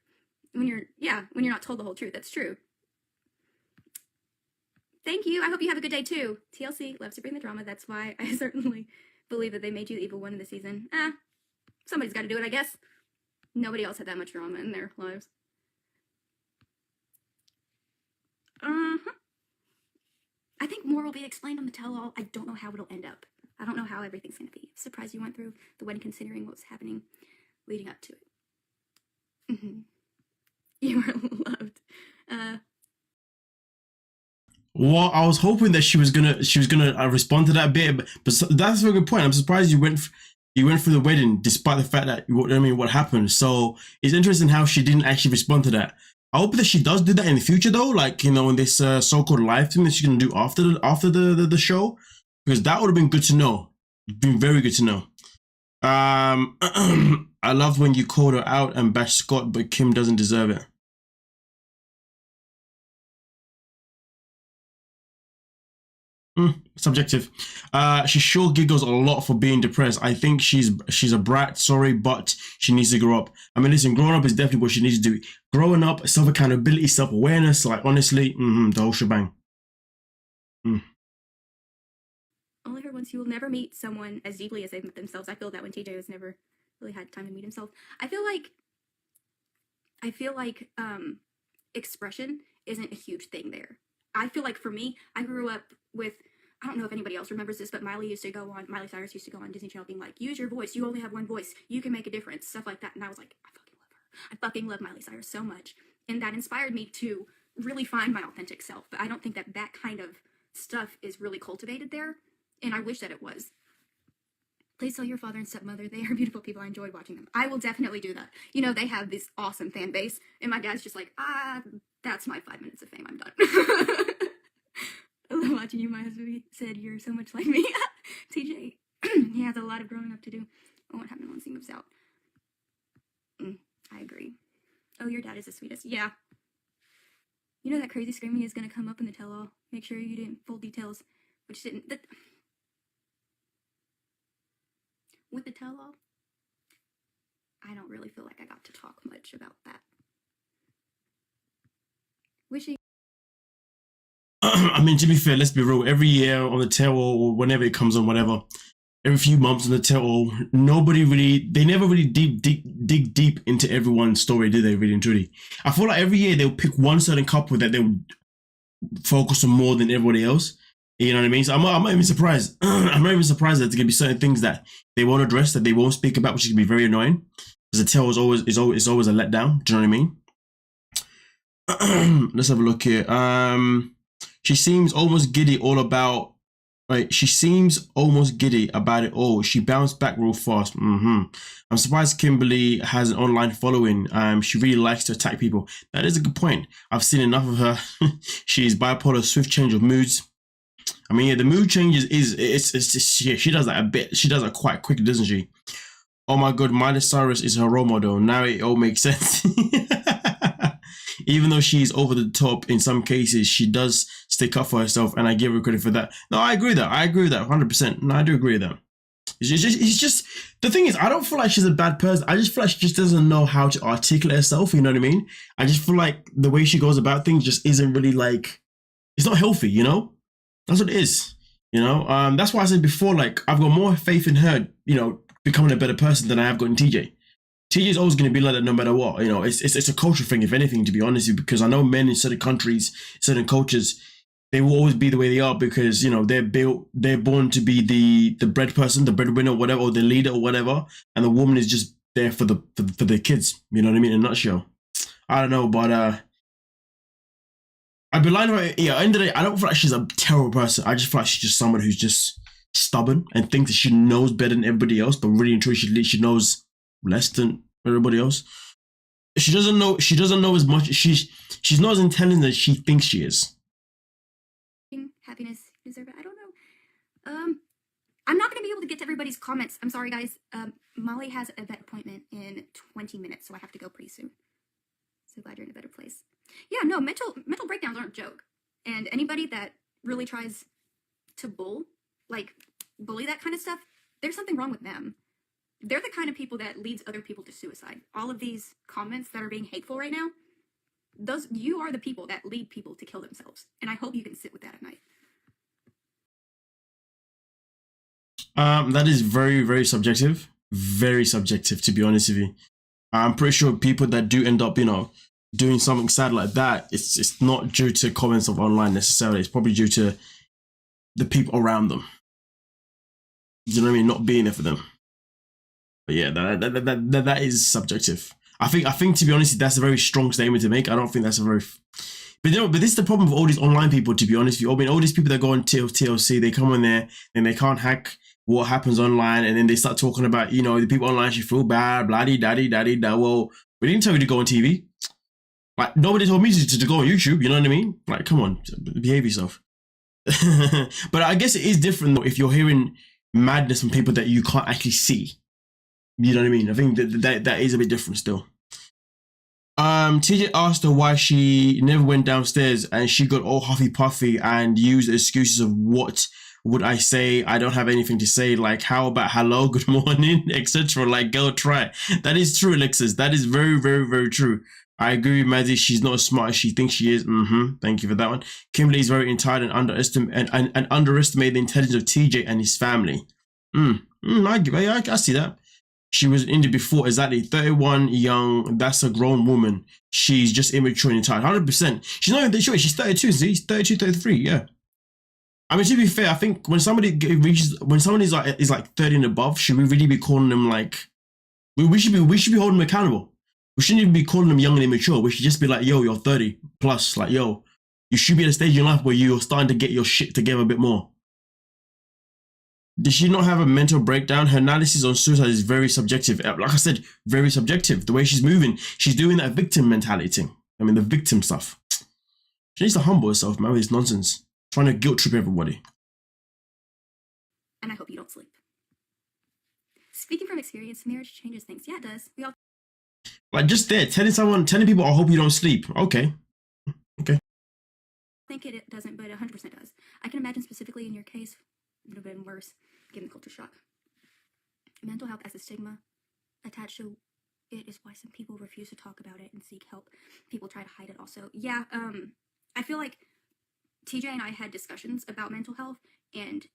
When you're not told the whole truth. That's true. Thank you. I hope you have a good day too. TLC loves to bring the drama. That's why I certainly believe that they made you the evil one in the season. Somebody's got to do it, I guess. Nobody else had that much drama in their lives. I think more will be explained on the tell-all. I don't know how it'll end up. I don't know how everything's going to be. Surprised you went through the wedding considering what was happening leading up to it. You were loved. Well, I was hoping that she was gonna respond to that bit, but that's a good point. I'm surprised you went through the wedding despite the fact that what happened. So it's interesting how she didn't actually respond to that. I hope that she does do that in the future, though. Like, in this so-called live thing that she's gonna do after the show, because that would have been good to know. Been very good to know. I loved when you called her out and bashed Scott, but Kim doesn't deserve it. Subjective. She sure giggles a lot for being depressed. I think she's a brat, sorry, but she needs to grow up. I mean, listen, growing up is definitely what she needs to do. Growing up, self-accountability, self-awareness, like, honestly, the whole shebang. Only heard once. You will never meet someone as deeply as they've met themselves. I feel that when TJ has never really had time to meet himself. I feel like expression isn't a huge thing there. I feel like for me, I grew up with, I don't know if anybody else remembers this, but Miley Cyrus used to go on Disney Channel being like, use your voice, you only have one voice, you can make a difference, stuff like that. And I was like, I fucking love her. I fucking love Miley Cyrus so much. And that inspired me to really find my authentic self. But I don't think that kind of stuff is really cultivated there. And I wish that it was. Please tell your father and stepmother they are beautiful people. I enjoyed watching them. I will definitely do that. They have this awesome fan base. And my dad's just like, that's my 5 minutes of fame. I'm done. I love watching you. My husband said you're so much like me. TJ, he has a lot of growing up to do. Oh, what happened once he moves out? I agree. Oh, your dad is the sweetest. Yeah. That crazy screaming is going to come up in the tell-all. Make sure you didn't full details, which didn't. With the tell-all, I don't really feel like I got to talk much about that. Wishing. I mean, to be fair, let's be real. Every year on the tell-all, or whenever it comes on, whatever, every few months on the tell-all, they never really dig deep into everyone's story, do they, really and truly? I feel like every year they'll pick one certain couple that they'll focus on more than everybody else. You know what I mean? So I'm not even surprised. I'm not even surprised that there's gonna be certain things that they won't address, that they won't speak about, which is gonna be very annoying. Because the tell is always a letdown. Do you know what I mean? Let's have a look here. She seems almost giddy She seems almost giddy about it all. She bounced back real fast. I'm surprised Kimberly has an online following. She really likes to attack people. That is a good point. I've seen enough of her. She's bipolar, swift change of moods. I mean, yeah, the mood changes she does that a bit. She does that quite quickly, doesn't she? Oh my God, Miley Cyrus is her role model. Now it all makes sense. Even though she's over the top in some cases, she does stick up for herself, and I give her credit for that. No, I agree with that. 100%. No, I do agree with that. It's just the thing is, I don't feel like she's a bad person. I just feel like she just doesn't know how to articulate herself. You know what I mean? I just feel like the way she goes about things just isn't really it's not healthy. That's what it is. That's why I said before, like, I've got more faith in her, becoming a better person than I have got in TJ. TJ is always going to be like that no matter what. It's a culture thing, if anything, to be honest with you, because I know men in certain countries, certain cultures, they will always be the way they are because, they're born to be the bread person, the breadwinner, or whatever, or the leader or whatever. And the woman is just there for their kids. You know what I mean? In a nutshell. I don't know, but, I'd be lying about it. Yeah, at the end of the day, I don't feel like she's a terrible person. I just feel like she's just someone who's just stubborn and thinks that she knows better than everybody else, but really and truly she knows less than everybody else. She doesn't know. She doesn't know as much. She's not as intelligent as she thinks she is. Happiness, you deserve it. I don't know. I'm not gonna be able to get to everybody's comments. I'm sorry, guys. Molly has a vet appointment in 20 minutes, so I have to go pretty soon. So glad you're in a better place. Yeah, no, mental breakdowns aren't a joke. And anybody that really tries to bully that kind of stuff, there's something wrong with them. They're the kind of people that leads other people to suicide. All of these comments that are being hateful right now, you are the people that lead people to kill themselves. And I hope you can sit with that at night. That is very, very subjective. Very subjective, to be honest with you. I'm pretty sure people that do end up, doing something sad like that, it's not due to comments of online necessarily. It's probably due to the people around them. You know what I mean? Not being there for them. But yeah, that is subjective. I think to be honest, that's a very strong statement to make. I don't think that's a very. But but this is the problem with all these online people. To be honest with you, I mean, all these people that go on TLC, they come on there and they can't hack what happens online, and then they start talking about, the people online should feel bad, blah-de-da-de-da-de-da. Well, we didn't tell you to go on TV. Like, nobody told me to go on YouTube, you know what I mean? Like, come on, behave yourself. But I guess it is different though if you're hearing madness from people that you can't actually see. You know what I mean? I think that is a bit different still. TJ asked her why she never went downstairs, and she got all huffy puffy and used excuses of what would I say? I don't have anything to say. Like, how about hello, good morning, etc. Like, go try. That is true, Alexis. That is very, very, very true. I agree with Maddie. She's not as smart as she thinks she is. Thank you for that one. Kimberly is very entitled and underestimate the intelligence of TJ and his family. I see that. She was in it before, exactly. 31, young, that's a grown woman. She's just immature and entitled. 100%. She's not even sure. She's 32, see? 32, 33, yeah. I mean, to be fair, I think when somebody is like 30 and above, should we really be calling them like, we should be holding them accountable. We shouldn't even be calling them young and immature. We should just be like, yo, you're 30 plus, like, yo, you should be at a stage in your life where you're starting to get your shit together a bit more. Did she not have a mental breakdown? Her analysis on suicide is very subjective. Like I said, very subjective. The way she's moving, she's doing that victim mentality thing. I mean, the victim stuff. She needs to humble herself, man, with this nonsense. Trying to guilt trip everybody. And I hope you don't sleep. Speaking from experience, marriage changes things. Yeah, it does. We all. Like, just there, telling people, I hope you don't sleep. Okay. Think it doesn't, but 100% does. I can imagine specifically in your case, it would have been worse, given the culture shock. Mental health as a stigma attached to it is why some people refuse to talk about it and seek help. People try to hide it also. Yeah, I feel like TJ and I had discussions about mental health, and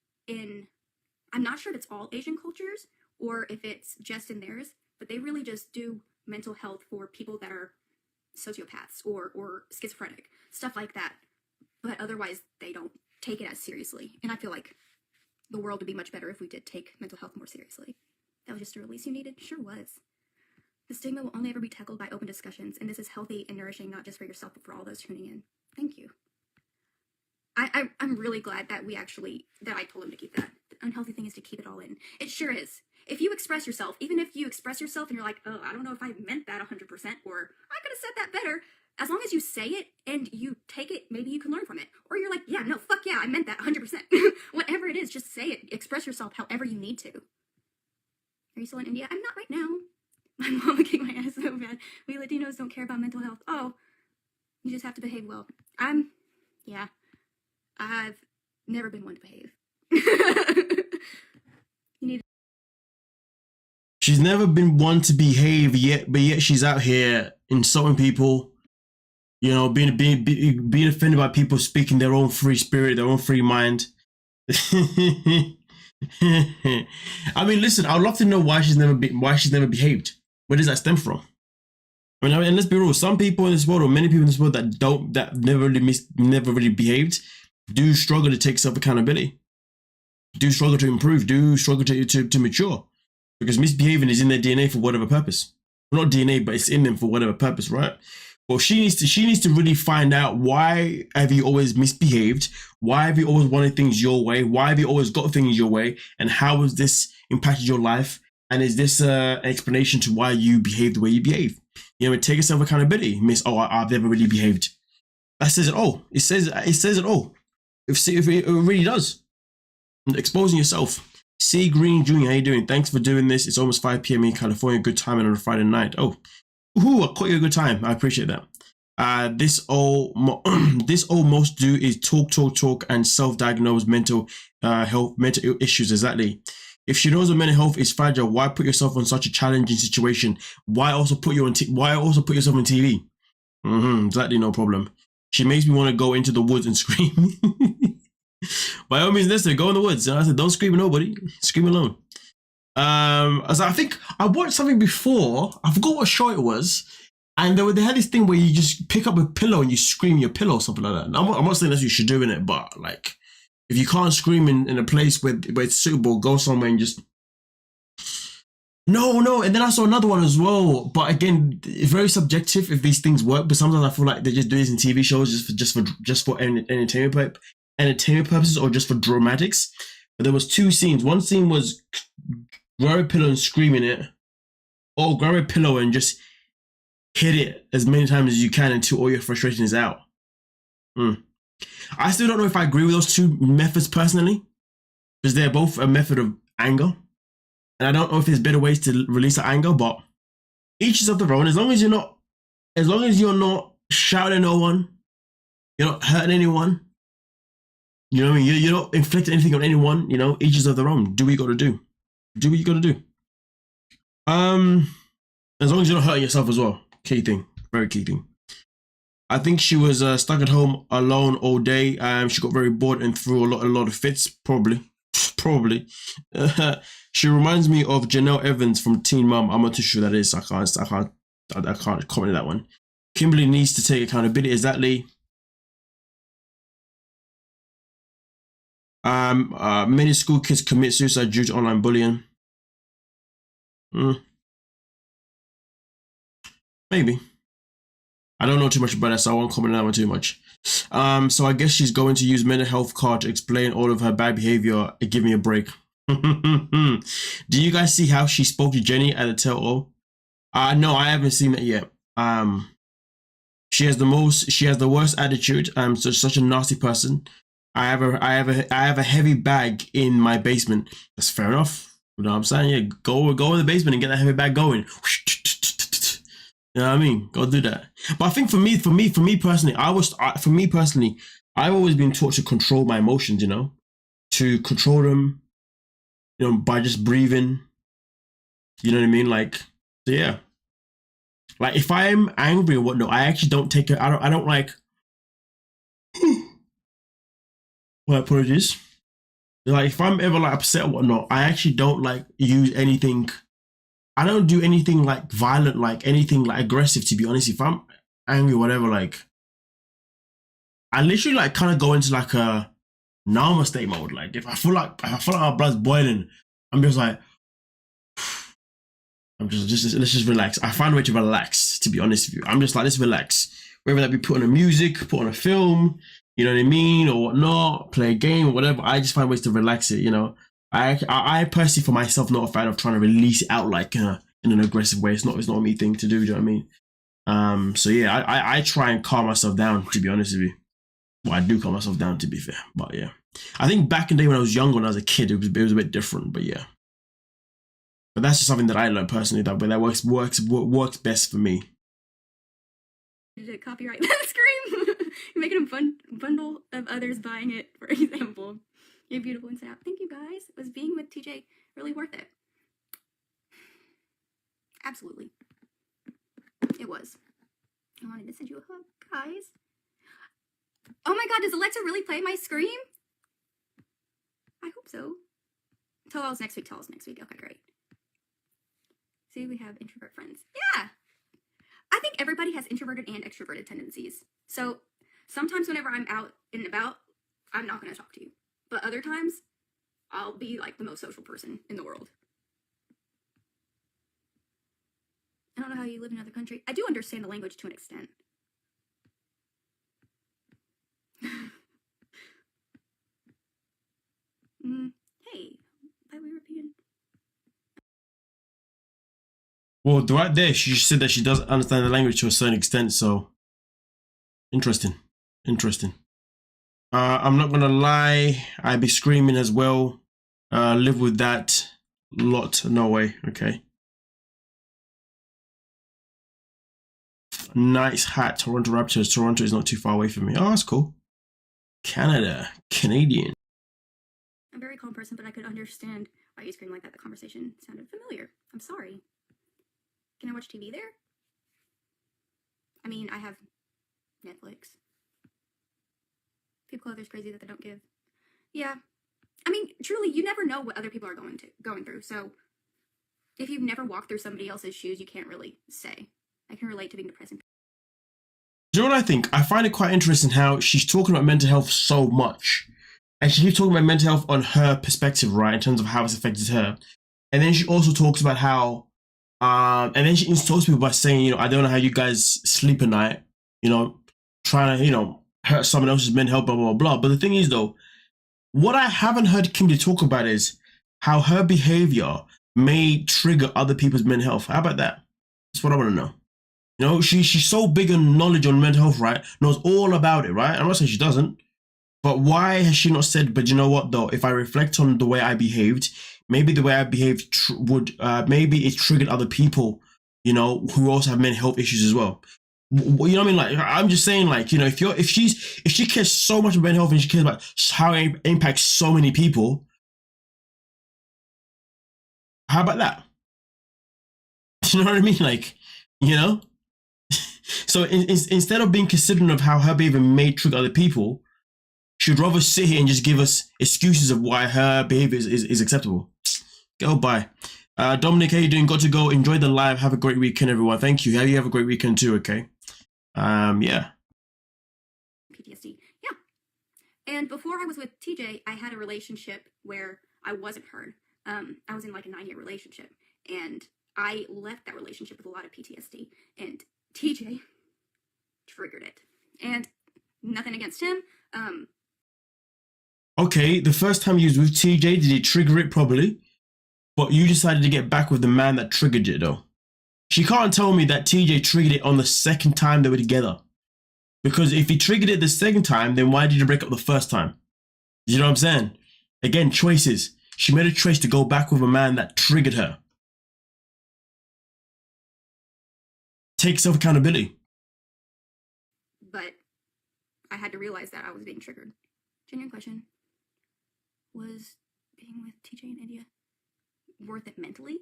I'm not sure if it's all Asian cultures or if it's just in theirs, but they really just do mental health for people that are sociopaths or schizophrenic, stuff like that. But otherwise, they don't take it as seriously. And I feel like the world would be much better if we did take mental health more seriously. That was just a release you needed? Sure was. The stigma will only ever be tackled by open discussions, and this is healthy and nourishing, not just for yourself, but for all those tuning in. Thank you. I'm really glad that I told him to keep that. The unhealthy thing is to keep it all in. It sure is. If you express yourself, even if you express yourself and you're like, oh, I don't know if I meant that 100%, or I could have said that better, as long as you say it and you take it, maybe you can learn from it. Or you're like, yeah, no, fuck yeah, I meant that 100%. Whatever it is, just say it. Express yourself however you need to. Are you still in India? I'm not right now. My mom would kick my ass so bad. We Latinos don't care about mental health. Oh, you just have to behave well. I've never been one to behave. She's never been one to behave yet, but yet she's out here insulting people, being offended by people speaking their own free spirit, their own free mind. I mean, listen, I'd love to know why she's never behaved. Where does that stem from? I mean, and let's be real. Some people in this world, or many people in this world that never really behaved, do struggle to take self accountability, do struggle to improve, do struggle to mature, because misbehaving is in their DNA for whatever purpose. Well, not DNA, but it's in them for whatever purpose, right? Well, she needs to really find out, why have you always misbehaved? Why have you always wanted things your way? Why have you always got things your way? And how has this impacted your life? And is this an explanation to why you behave the way you behave? You know, take yourself accountability. Miss, oh, I've never really behaved. That says it all. It says it all. If it really does. Exposing yourself. C Green Jr., how you doing? Thanks for doing this. It's almost 5 p.m. in California. Good timing on a Friday night. Oh, ooh, I caught you a good time. I appreciate that. This all most do is talk, and self-diagnose mental mental issues. Exactly. If she knows that mental health is fragile, why put yourself on such a challenging situation? Why also put yourself on TV? Exactly, no problem. She makes me want to go into the woods and scream. By all means, listen, go in the woods. And I said, don't scream at nobody. Scream alone. I think I watched something before. I forgot what show it was. And they had this thing where you just pick up a pillow and you scream your pillow or something like that. And I'm not saying that's what you should do in it, but like, if you can't scream in a place where it's suitable, go somewhere and just... No. And then I saw another one as well. But again, it's very subjective if these things work. But sometimes I feel like they just do this in TV shows just for entertainment purposes or just for dramatics. But there was two scenes. One scene was grab a pillow and scream in it, or grab a pillow and just hit it as many times as you can until all your frustration is out. I still don't know if I agree with those two methods personally, because they're both a method of anger. And I don't know if there's better ways to release the anger, but each is of their own. As long as you're not shouting at no one, you're not hurting anyone, you know what I mean? You're not inflicting anything on anyone, you know, each is of their own. Do what you gotta do. Do what you gotta do. As long as you're not hurting yourself as well. Key thing. Very key thing. I think she was stuck at home alone all day. She got very bored and threw a lot of fits. Probably. She reminds me of Janelle Evans from Teen Mom. I'm not too sure who that is. I can't comment on that one. Kimberly needs to take accountability. Exactly. Many school kids commit suicide due to online bullying. Maybe. I don't know too much about that, so I won't comment on that one too much. So I guess she's going to use mental health card to explain all of her bad behavior and give me a break. Do you guys see how she spoke to Jenny at the tell-all? No, I haven't seen that yet. She has the worst attitude. Such a nasty person. I have a heavy bag in my basement. That's fair enough. You know what I'm saying? Yeah, go in the basement and get that heavy bag going. You know what I mean? Go do that. But I think for me personally, I've always been taught to control my emotions, you know, to control them, you know, by just breathing. You know what I mean? Like, so yeah. Like if I'm angry or whatnot, I actually don't take it. I don't like. Well, apologies. Like if I'm ever like upset or whatnot, I actually don't like use anything. I don't do anything like violent, like anything like aggressive, to be honest. If I'm angry or whatever, like I literally like kind of go into like a namaste mode. Like if I feel like my blood's boiling, I'm just like let's just relax. I find a way to relax, to be honest with you. I'm just like, let's relax. Whether that be put on a music, put on a film, you know what I mean, or whatnot, play a game or whatever. I just find ways to relax it, you know. I personally, for myself, not a fan of trying to release it out like in an aggressive way. It's not a me thing to do. Do you know what I mean? So yeah, I try and calm myself down. To be honest with you, well, I do calm myself down. To be fair, but yeah, I think back in the day when I was younger, when I was a kid, it was a bit different. But yeah, but that's just something that I learned personally that works best for me. Did it copyright that scream? You're making a bundle of others buying it, for example. You're beautiful inside out. Thank you guys. Was being with TJ really worth it? Absolutely. It was. I wanted to send you a hug, guys. Oh my god, does Alexa really play my scream? I hope so. Tell us next week. Okay, great. See, we have introvert friends. Yeah. I think everybody has introverted and extroverted tendencies. So sometimes whenever I'm out and about, I'm not going to talk to you. But other times, I'll be like the most social person in the world. I don't know how you live in another country. I do understand the language to an extent. Hey, why were we repeating? Well, right there, she said that she doesn't understand the language to a certain extent. So interesting, interesting. I'm not gonna lie, I'd be screaming as well. Live with that. Lot, no way. Okay. Nice hat, Toronto Raptors. Toronto is not too far away from me. Oh, that's cool. Canada, Canadian. I'm a very calm person, but I could understand why you scream like that. The conversation sounded familiar. I'm sorry. Can I watch TV there? I mean, I have Netflix. People call others crazy that they don't give. Yeah. I mean, truly, you never know what other people are going through. So if you've never walked through somebody else's shoes, you can't really say. I can relate to being depressed. Do you know what I think? I find it quite interesting how she's talking about mental health so much. And she keeps talking about mental health on her perspective, right? In terms of how it's affected her. And then she also talks about how, and then she insults people by saying, you know, I don't know how you guys sleep at night, you know, trying to, you know, hurt someone else's mental health, blah, blah, blah. But the thing is, though, what I haven't heard Kimberly talk about is how her behavior may trigger other people's mental health. How about that? That's what I want to know. You know, she's so big on knowledge on mental health, right? Knows all about it, right? I'm not saying she doesn't. But why has she not said, but you know what, though? If I reflect on the way I behaved, maybe the way I behaved maybe it triggered other people, you know, who also have mental health issues as well. You know what I mean? Like, I'm just saying, like, you know, if she cares so much about mental health and she cares about how it impacts so many people, how about that? You know what I mean? Like, you know? So instead of being considerate of how her behavior may trigger other people, she'd rather sit here and just give us excuses of why her behavior is acceptable. Go bye. Dominic, how you doing? Got to go. Enjoy the live. Have a great weekend, everyone. Thank you. You have a great weekend too, okay? Yeah. PTSD. Yeah. And before I was with TJ, I had a relationship where I wasn't heard. I was in like a 9-year relationship. And I left that relationship with a lot of PTSD. And TJ triggered it. And nothing against him. Okay, the first time you was with TJ, did he trigger it? Probably. But you decided to get back with the man that triggered it, though. She can't tell me that TJ triggered it on the second time they were together. Because if he triggered it the second time, then why did you break up the first time? You know what I'm saying? Again, choices. She made a choice to go back with a man that triggered her. Take self-accountability. But I had to realize that I was being triggered. Genuine question. Was being with TJ in India worth it mentally?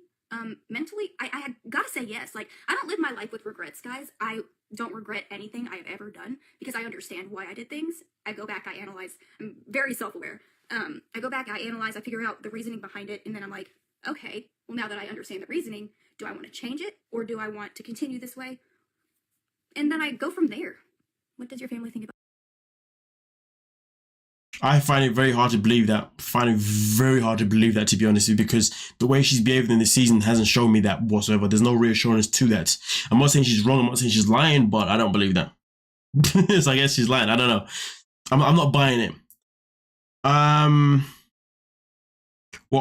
Mentally, I had gotta say yes. Like, I don't live my life with regrets, guys. I don't regret anything I've ever done because I understand why I did things. I go back, I analyze. I'm very self-aware. I go back, I analyze, I figure out the reasoning behind it, and then I'm like, okay, well, now that I understand the reasoning, do I want to change it or do I want to continue this way? And then I go from there. What does your family think about? I find it very hard to believe that. To be honest with you, because the way she's behaved in this season hasn't shown me that whatsoever. There's no reassurance to that. I'm not saying she's wrong. I'm not saying she's lying, but I don't believe that. So I guess she's lying. I don't know. I'm not buying it. Well,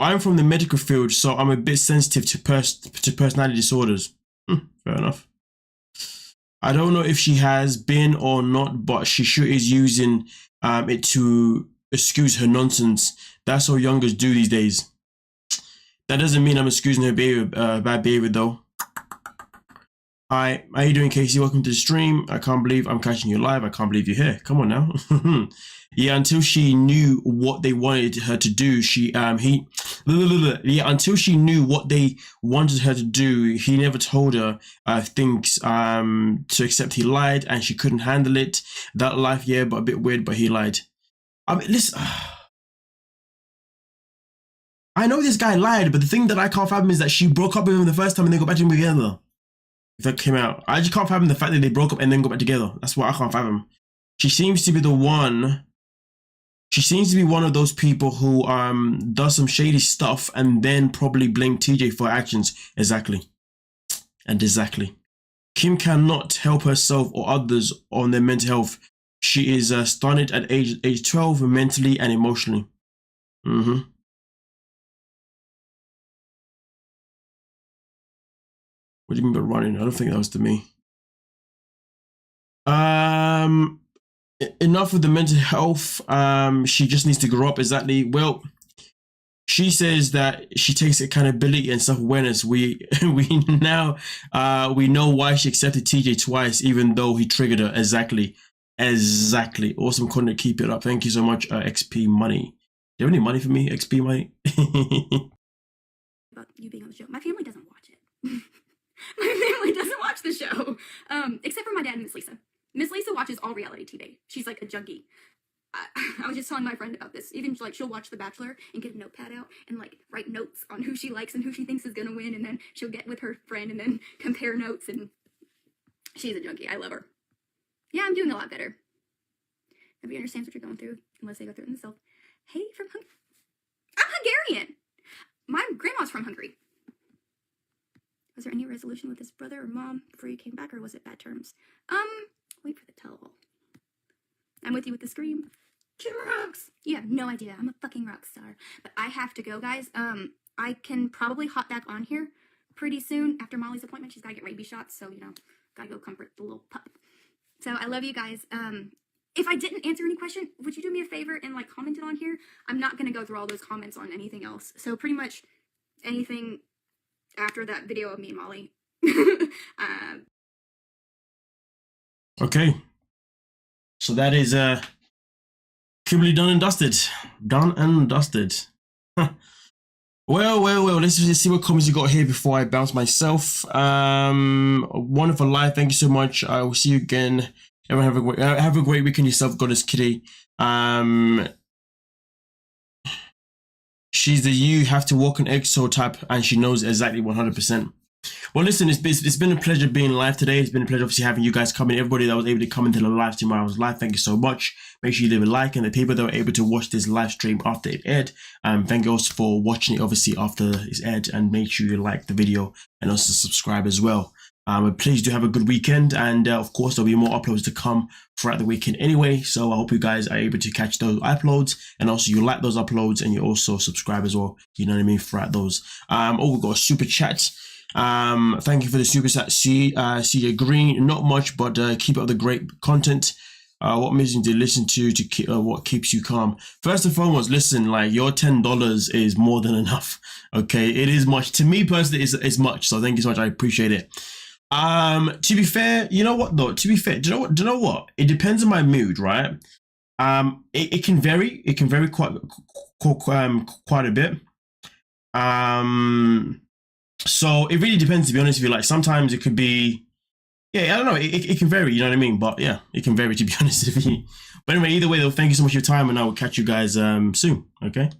I'm from the medical field, so I'm a bit sensitive to personality disorders. Fair enough. I don't know if she has been or not, but she sure is using it to excuse her nonsense. That's how youngers do these days. That doesn't mean I'm excusing her behavior, bad behavior, though. Hi, how you doing, Casey? Welcome to the stream. I can't believe I'm catching you live. I can't believe you're here. Come on now. Yeah, until she knew what they wanted her to do, until she knew what they wanted her to do, he never told her things to accept. He lied and she couldn't handle it. That life, yeah, but a bit weird, but he lied. I mean, listen, I know this guy lied, but the thing that I can't fathom is that she broke up with him the first time and they got back together. If that came out, I just can't fathom the fact that they broke up and then got back together. That's what I can't fathom. She seems to be the one. She seems to be one of those people who does some shady stuff and then probably blame TJ for her actions. Exactly. And exactly. Kim cannot help herself or others on their mental health. She is stunned at age 12 mentally and emotionally. Mm-hmm. What do you mean by running? I don't think that was to me. Enough with the mental health. She just needs to grow up. Exactly. Well, she says that she takes accountability and self-awareness. We now we know why she accepted TJ twice, even though he triggered her. Exactly. Awesome content. Keep it up. Thank you so much, XP Money. Do you have any money for me, XP Money? About you being on the show. My family doesn't watch it. My family doesn't watch the show, except for my dad and Miss Lisa. Miss Lisa watches all reality TV. She's like a junkie. I was just telling my friend about this. Even like she'll watch The Bachelor and get a notepad out and like write notes on who she likes and who she thinks is gonna win, and then she'll get with her friend and then compare notes. And she's a junkie. I love her. Yeah, I'm doing a lot better. Nobody understands what you're going through unless they go through it themselves. Hey, from Hungary. I'm Hungarian. My grandma's from Hungary. Was there any resolution with his brother or mom before you came back, or was it bad terms? Wait for the tell-all. I'm with you with the scream. Kim rocks. You have no idea. I'm a fucking rock star. But I have to go, guys. I can probably hop back on here pretty soon after Molly's appointment. She's got to get rabies shots, so, you know, got to go comfort the little pup. So I love you guys. If I didn't answer any question, would you do me a favor and, like, comment it on here? I'm not going to go through all those comments on anything else. So pretty much anything after that video of me and Molly. Okay. So that is Kimberly done and dusted. Done and dusted. Well. Let's just see what comments you got here before I bounce myself. Wonderful life. Thank you so much. I will see you again. Everyone have a great weekend yourself, Goddess Kitty. She's the you have to walk an exo type, and she knows exactly 100%. Well, listen, it's been a pleasure being live today. It's been a pleasure obviously having you guys come in. Everybody that was able to come into the live stream while I was live, thank you so much. Make sure you leave a like, and the people that were able to watch this live stream after it aired, thank you also for watching it obviously after it's aired, and make sure you like the video and also subscribe as well. Please do have a good weekend, and of course there'll be more uploads to come throughout the weekend anyway, so I hope you guys are able to catch those uploads, and also you like those uploads and you also subscribe as well, you know what I mean, throughout those. We've got a super chat. Thank you for the super chat, CJ Green. Not much, but keep up the great content. What music do you listen to keep what keeps you calm? First and foremost, listen, like your $10 is more than enough. Okay, it is much to me personally. It's much, so thank you so much. I appreciate it. To be fair, you know what though? To be fair, do you know what? It depends on my mood, right? It can vary. It can vary quite a bit. So it really depends, to be honest with you. Like sometimes it could be, yeah, I don't know. It can vary, you know what I mean? But yeah, it can vary, to be honest with you. But anyway, either way though, thank you so much for your time, and I will catch you guys soon. Okay.